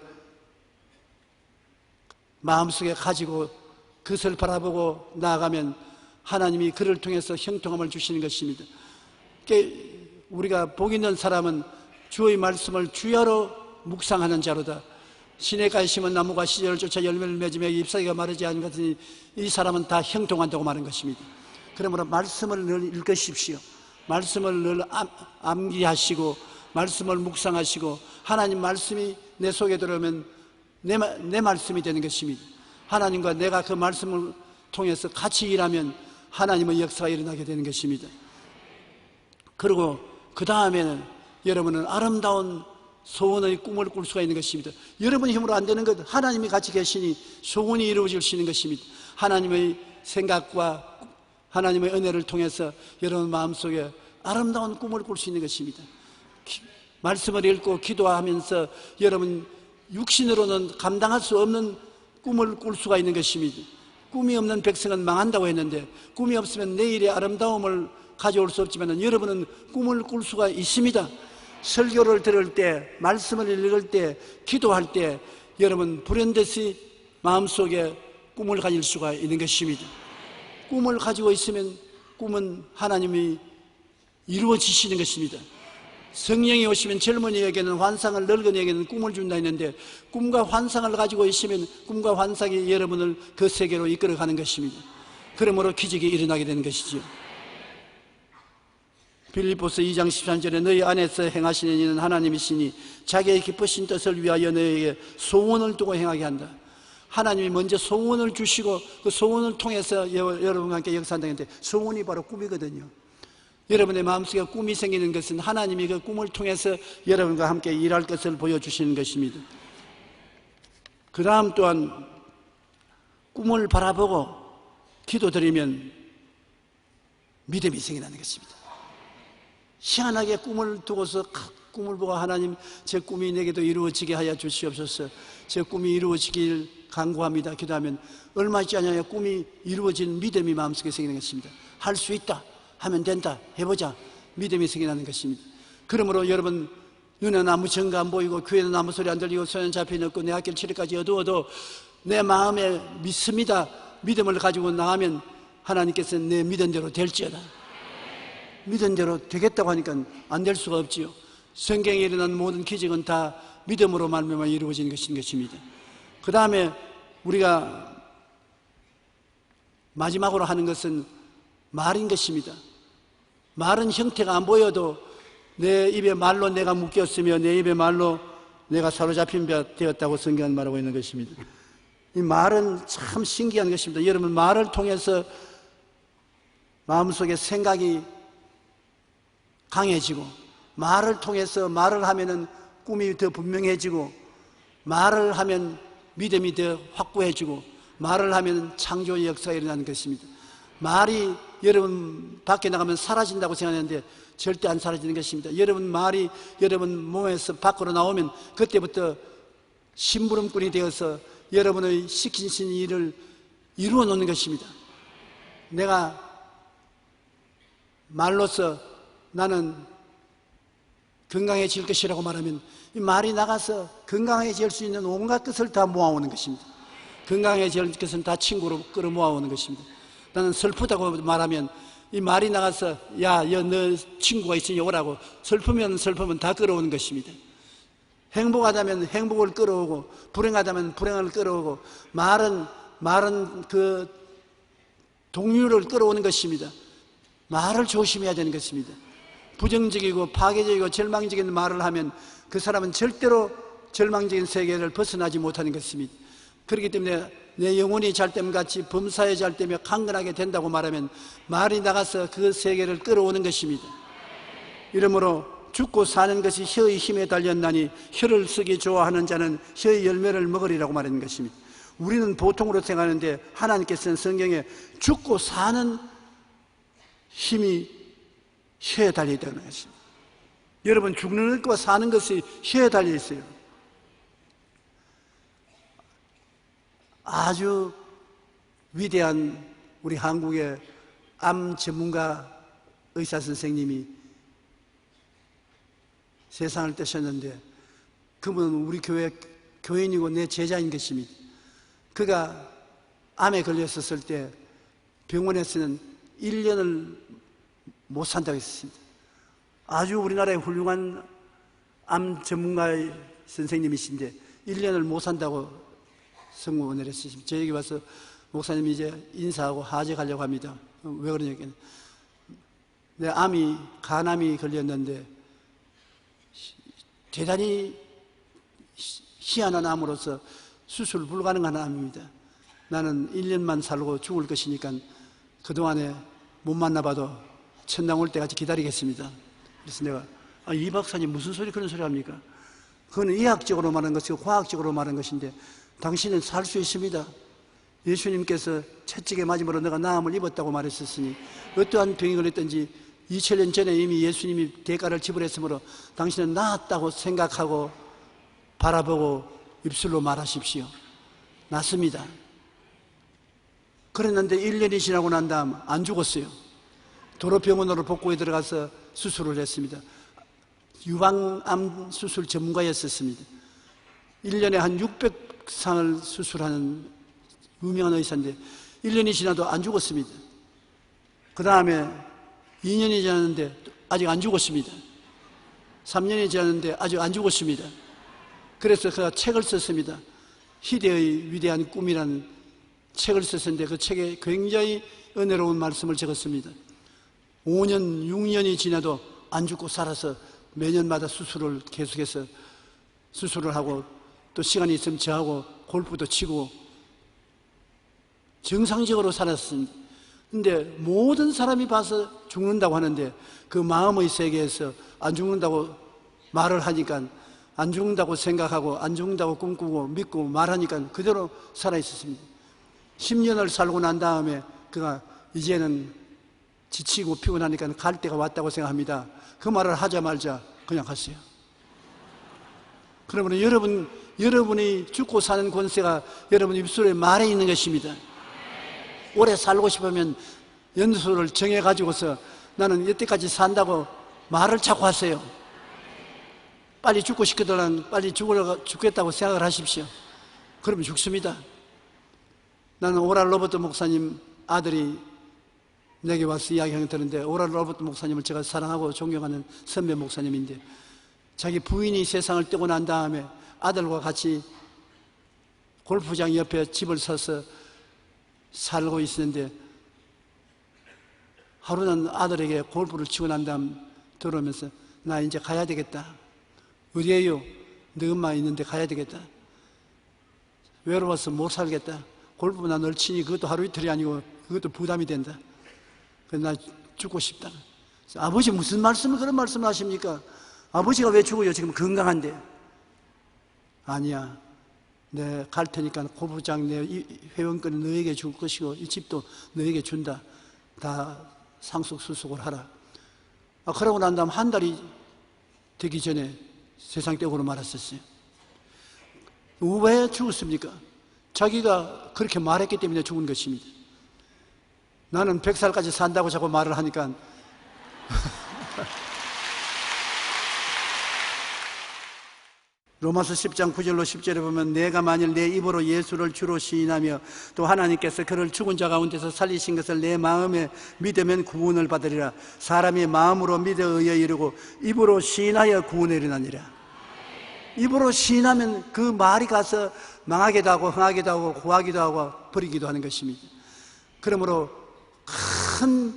B: 마음속에 가지고 그것을 바라보고 나아가면 하나님이 그를 통해서 형통함을 주시는 것입니다. 우리가 복 있는 사람은 주의 말씀을 주야로 묵상하는 자로다. 시냇가에 심은 나무가 시절을 쫓아 열매를 맺으며 잎사귀가 마르지 않은 것 같으니 이 사람은 다 형통한다고 말하는 것입니다. 그러므로 말씀을 늘 읽으십시오. 말씀을 늘 암기하시고 말씀을 묵상하시고 하나님 말씀이 내 속에 들어오면 내 말씀이 되는 것입니다. 하나님과 내가 그 말씀을 통해서 같이 일하면 하나님의 역사가 일어나게 되는 것입니다. 그리고 그 다음에는 여러분은 아름다운 소원의 꿈을 꿀 수가 있는 것입니다. 여러분의 힘으로 안 되는 것, 하나님이 같이 계시니 소원이 이루어질 수 있는 것입니다. 하나님의 생각과 하나님의 은혜를 통해서 여러분 마음속에 아름다운 꿈을 꿀 수 있는 것입니다. 말씀을 읽고 기도하면서 여러분 육신으로는 감당할 수 없는 꿈을 꿀 수가 있는 것입니다. 꿈이 없는 백성은 망한다고 했는데 꿈이 없으면 내일의 아름다움을 가져올 수 없지만 여러분은 꿈을 꿀 수가 있습니다. 설교를 들을 때, 말씀을 읽을 때, 기도할 때 여러분 불현듯이 마음속에 꿈을 가질 수가 있는 것입니다. 꿈을 가지고 있으면 꿈은 하나님이 이루어지시는 것입니다. 성령이 오시면 젊은이에게는 환상을, 늙은이에게는 꿈을 준다 했는데 꿈과 환상을 가지고 있으면 꿈과 환상이 여러분을 그 세계로 이끌어가는 것입니다. 그러므로 기적이 일어나게 되는 것이지요. 빌립보서 2장 13절에 너희 안에서 행하시는 이는 하나님이시니 자기의 기쁘신 뜻을 위하여 너희에게 소원을 두고 행하게 한다. 하나님이 먼저 소원을 주시고 그 소원을 통해서 여러분과 함께 역사한다는데 소원이 바로 꿈이거든요. 여러분의 마음속에 꿈이 생기는 것은 하나님이 그 꿈을 통해서 여러분과 함께 일할 것을 보여주시는 것입니다. 그 다음 또한 꿈을 바라보고 기도드리면 믿음이 생겨나는 것입니다. 희한하게 꿈을 두고서 꿈을 보고 하나님 제 꿈이 내게도 이루어지게 하여 주시옵소서, 제 꿈이 이루어지길 간구합니다 기도하면 얼마 있지 않아요 꿈이 이루어지는 믿음이 마음속에 생기는 것입니다. 할 수 있다, 하면 된다, 해보자, 믿음이 생겨나는 것입니다. 그러므로 여러분 눈에 아무 증거 안 보이고 귀에는 아무 소리 안 들리고 손에 잡히는 없고 내 앞길 7일까지 어두워도 내 마음에 믿습니다, 믿음을 가지고 나가면 하나님께서 내 믿은 대로 될지어다. 믿은 대로 되겠다고 하니까 안 될 수가 없지요. 성경에 일어난 모든 기적은 다 믿음으로 말미암아 이루어지는 것입니다. 그 다음에 우리가 마지막으로 하는 것은 말인 것입니다. 말은 형태가 안 보여도 내 입에 말로 내가 묶였으며 내 입에 말로 내가 사로잡힌 바 되었다고 성경은 말하고 있는 것입니다. 이 말은 참 신기한 것입니다. 여러분 말을 통해서 마음속에 생각이 강해지고 말을 통해서 말을 하면은 꿈이 더 분명해지고 말을 하면 믿음이 더 확고해지고 말을 하면 창조의 역사가 일어나는 것입니다. 말이 여러분 밖에 나가면 사라진다고 생각하는데 절대 안 사라지는 것입니다. 여러분 말이 여러분 몸에서 밖으로 나오면 그때부터 심부름꾼이 되어서 여러분의 시키신 일을 이루어 놓는 것입니다. 내가 말로서 나는 건강해질 것이라고 말하면 이 말이 나가서 건강해질 수 있는 온갖 것을 다 모아오는 것입니다. 건강해질 것은 다 친구로 끌어 모아오는 것입니다. 나는 슬프다고 말하면 이 말이 나가서 야, 너 친구가 있으니 오라고 슬프면 다 끌어오는 것입니다. 행복하다면 행복을 끌어오고 불행하다면 불행을 끌어오고 말은 그 동료를 끌어오는 것입니다. 말을 조심해야 되는 것입니다. 부정적이고 파괴적이고 절망적인 말을 하면 그 사람은 절대로 절망적인 세계를 벗어나지 못하는 것입니다. 그렇기 때문에 내 영혼이 잘됨같이 범사에 잘되며 강건하게 된다고 말하면 말이 나가서 그 세계를 끌어오는 것입니다. 이러므로 죽고 사는 것이 혀의 힘에 달렸나니 혀를 쓰기 좋아하는 자는 혀의 열매를 먹으리라고 말하는 것입니다. 우리는 보통으로 생각하는데 하나님께서는 성경에 죽고 사는 힘이 혀에 달려있다는 것입니다. 여러분 죽는 것과 사는 것이 혀에 달려 있어요. 아주 위대한 우리 한국의 암 전문가 의사 선생님이 세상을 떠셨는데 그분은 우리 교회 교인이고 내 제자인 것입니다. 그가 암에 걸렸었을 때 병원에서는 1년을 못 산다고 했습니다. 아주 우리나라의 훌륭한 암 전문가의 선생님이신데 1년을 못 산다고 성공을 했습니다. 저에게 와서 목사님 이제 인사하고 하제 가려고 합니다. 왜 그러냐니까 내 간암이 걸렸는데 대단히 희한한 암으로서 수술 불가능한 암입니다. 나는 1년만 살고 죽을 것이니까 그동안에 못 만나봐도 천당 올 때까지 기다리겠습니다. 그래서 내가 이 박사님 무슨 소리 그런 소리 합니까? 그건 의학적으로 말하는 것이고 과학적으로 말하는 것인데 당신은 살 수 있습니다. 예수님께서 채찍에 맞음으로 너가 나음을 입었다고 말했었으니 어떠한 병이 걸렸든지 2000년 전에 이미 예수님이 대가를 지불했으므로 당신은 나았다고 생각하고 바라보고 입술로 말하십시오. 낫습니다. 그랬는데 1년이 지나고 난 다음 안 죽었어요. 도로병원으로 복구에 들어가서 수술을 했습니다. 유방암 수술 전문가였었습니다. 1년에 한 600상을 수술하는 유명한 의사인데 1년이 지나도 안 죽었습니다. 그 다음에 2년이 지났는데 아직 안 죽었습니다. 3년이 지났는데 아직 안 죽었습니다. 그래서 그가 책을 썼습니다. 희대의 위대한 꿈이라는 책을 썼는데 그 책에 굉장히 은혜로운 말씀을 적었습니다. 5년, 6년이 지나도 안 죽고 살아서 매년마다 수술을 계속해서 수술을 하고 또 시간이 있으면 저하고 골프도 치고 정상적으로 살았습니다. 근데 모든 사람이 봐서 죽는다고 하는데 그 마음의 세계에서 안 죽는다고 말을 하니까 안 죽는다고 생각하고 안 죽는다고 꿈꾸고 믿고 말하니까 그대로 살아있었습니다. 10년을 살고 난 다음에 그가 이제는 지치고 피곤하니까 갈 때가 왔다고 생각합니다. 그 말을 하자마자 그냥 갔어요. 그러면 여러분이 죽고 사는 권세가 여러분 입술에 말에 있는 것입니다. 오래 살고 싶으면 연수를 정해가지고서 나는 여태까지 산다고 말을 자꾸 하세요. 빨리 죽고 싶거든 빨리 죽겠다고 생각을 하십시오. 그러면 죽습니다. 나는 오랄 로버트 목사님 아들이 내게 와서 이야기하는 거 들었는데, 오랄 로버트 목사님을 제가 사랑하고 존경하는 선배 목사님인데, 자기 부인이 세상을 떠고 난 다음에 아들과 같이 골프장 옆에 집을 사서 살고 있었는데, 하루는 아들에게 골프를 치고 난 다음 들어오면서 나 이제 가야 되겠다. 어디에요? 너 엄마 있는데 가야 되겠다. 외로워서 못 살겠다. 골프나 널 치니 그것도 하루 이틀이 아니고 그것도 부담이 된다. 그래서 나 죽고 싶다. 아버지 무슨 말씀을 그런 말씀을 하십니까? 아버지가 왜 죽어요? 지금 건강한데. 아니야. 내 갈 테니까 골프장 내 회원권은 너에게 줄 것이고 이 집도 너에게 준다. 다 상속수속을 하라. 그러고 난 다음 한 달이 되기 전에 세상 떼고로 말았었어요. 왜 죽었습니까? 자기가 그렇게 말했기 때문에 죽은 것입니다. 나는 100살까지 산다고 자꾸 말을 하니까 로마서 10장 9절로 10절에 보면 내가 만일 내 입으로 예수를 주로 시인하며 또 하나님께서 그를 죽은 자 가운데서 살리신 것을 내 마음에 믿으면 구원을 받으리라. 사람이 마음으로 믿어 의에 이르고 입으로 시인하여 구원에 이르나니라. 입으로 시인하면 그 말이 가서 망하기도 하고 흥하기도 하고 구하기도 하고 버리기도 하는 것입니다. 그러므로 큰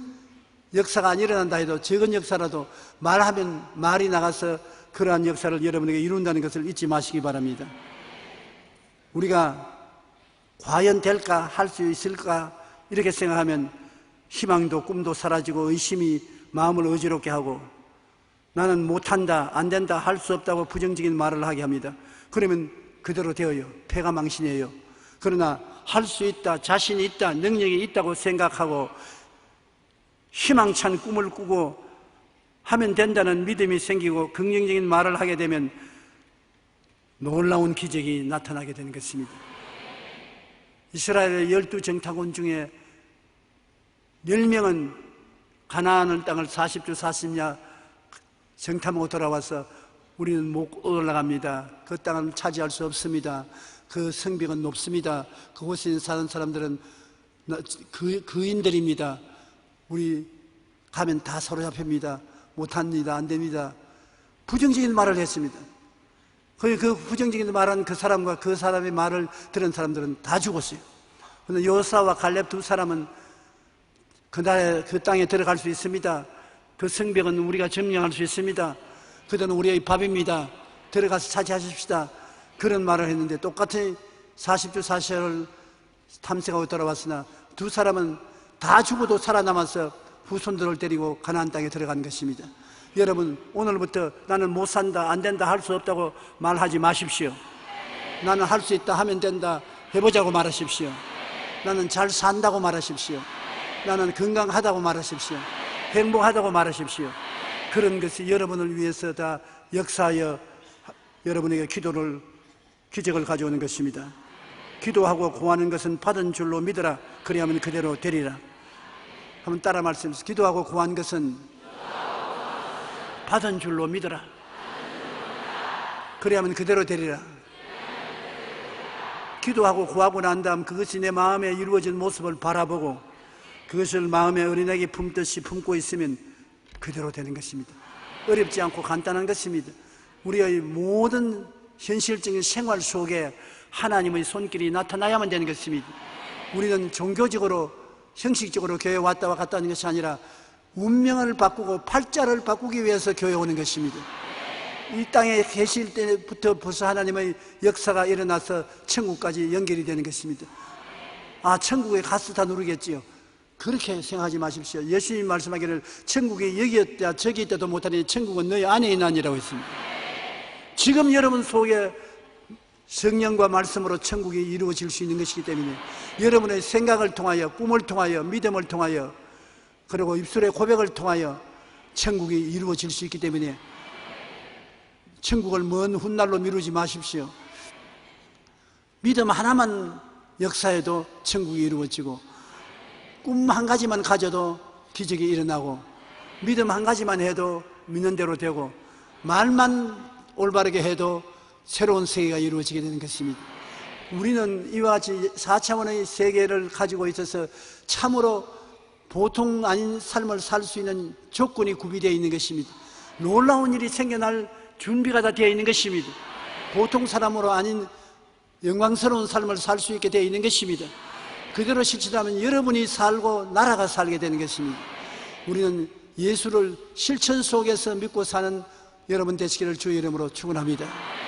B: 역사가 안 일어난다 해도 적은 역사라도 말하면 말이 나가서 그러한 역사를 여러분에게 이룬다는 것을 잊지 마시기 바랍니다. 우리가 과연 될까? 할 수 있을까? 이렇게 생각하면 희망도 꿈도 사라지고 의심이 마음을 어지럽게 하고 나는 못한다, 안 된다, 할 수 없다고 부정적인 말을 하게 합니다. 그러면 그대로 되어요. 패가 망신이에요. 그러나 할 수 있다, 자신이 있다, 능력이 있다고 생각하고 희망찬 꿈을 꾸고 하면 된다는 믿음이 생기고 긍정적인 말을 하게 되면 놀라운 기적이 나타나게 되는 것입니다. 이스라엘의 12정탐꾼 중에 10명은 가나안 땅을 40주 40야 정탐하고 돌아와서 우리는 못 올라갑니다. 그 땅은 차지할 수 없습니다. 그 성벽은 높습니다. 그곳에 사는 사람들은 그인들입니다. 우리 가면 다 사로잡힙니다. 못합니다. 안 됩니다. 부정적인 말을 했습니다. 그 부정적인 말한 그 사람과 그 사람의 말을 들은 사람들은 다 죽었어요. 그런데 요사와 갈렙 두 사람은 그날에 그 땅에 들어갈 수 있습니다. 그 성벽은 우리가 점령할 수 있습니다. 그들은 우리의 밥입니다. 들어가서 차지하십시다. 그런 말을 했는데 똑같이 40주 40일을 탐색하고 돌아왔으나 두 사람은 다 죽어도 살아남아서 후손들을 데리고 가나안 땅에 들어간 것입니다. 여러분, 오늘부터 나는 못 산다, 안 된다, 할 수 없다고 말하지 마십시오. 나는 할 수 있다, 하면 된다, 해보자고 말하십시오. 나는 잘 산다고 말하십시오. 나는 건강하다고 말하십시오. 행복하다고 말하십시오. 그런 것이 여러분을 위해서 다 역사하여 여러분에게 기적을 가져오는 것입니다. 기도하고 구하는 것은 받은 줄로 믿어라. 그리하면 그대로 되리라. 한번 따라 말씀하세요. 기도하고 구한 것은 받은 줄로 믿어라. 그래야만 그대로 되리라. 기도하고 구하고 난 다음 그것이 내 마음에 이루어진 모습을 바라보고 그것을 마음에 어린아기 품듯이 품고 있으면 그대로 되는 것입니다. 어렵지 않고 간단한 것입니다. 우리의 모든 현실적인 생활 속에 하나님의 손길이 나타나야만 되는 것입니다. 우리는 종교적으로 형식적으로 교회에 왔다 갔다 하는 것이 아니라 운명을 바꾸고 팔자를 바꾸기 위해서 교회에 오는 것입니다. 이 땅에 계실 때부터 벌써 하나님의 역사가 일어나서 천국까지 연결이 되는 것입니다. 아, 천국에 가서 다 누르겠지요. 그렇게 생각하지 마십시오. 예수님 말씀하기를 천국이 여기 있다 저기 있다도 못하니 천국은 너희 안에 있나니라고 했습니다. 지금 여러분 속에 성령과 말씀으로 천국이 이루어질 수 있는 것이기 때문에 여러분의 생각을 통하여 꿈을 통하여 믿음을 통하여 그리고 입술의 고백을 통하여 천국이 이루어질 수 있기 때문에 천국을 먼 훗날로 미루지 마십시오. 믿음 하나만 역사해도 천국이 이루어지고 꿈 한 가지만 가져도 기적이 일어나고 믿음 한 가지만 해도 믿는 대로 되고 말만 올바르게 해도 새로운 세계가 이루어지게 되는 것입니다. 우리는 이와 같이 4차원의 세계를 가지고 있어서 참으로 보통 아닌 삶을 살 수 있는 조건이 구비되어 있는 것입니다. 놀라운 일이 생겨날 준비가 다 되어 있는 것입니다. 보통 사람으로 아닌 영광스러운 삶을 살 수 있게 되어 있는 것입니다. 그대로 실천하면 여러분이 살고 나라가 살게 되는 것입니다. 우리는 예수를 실천 속에서 믿고 사는 여러분 되시기를 주의 이름으로 축원합니다.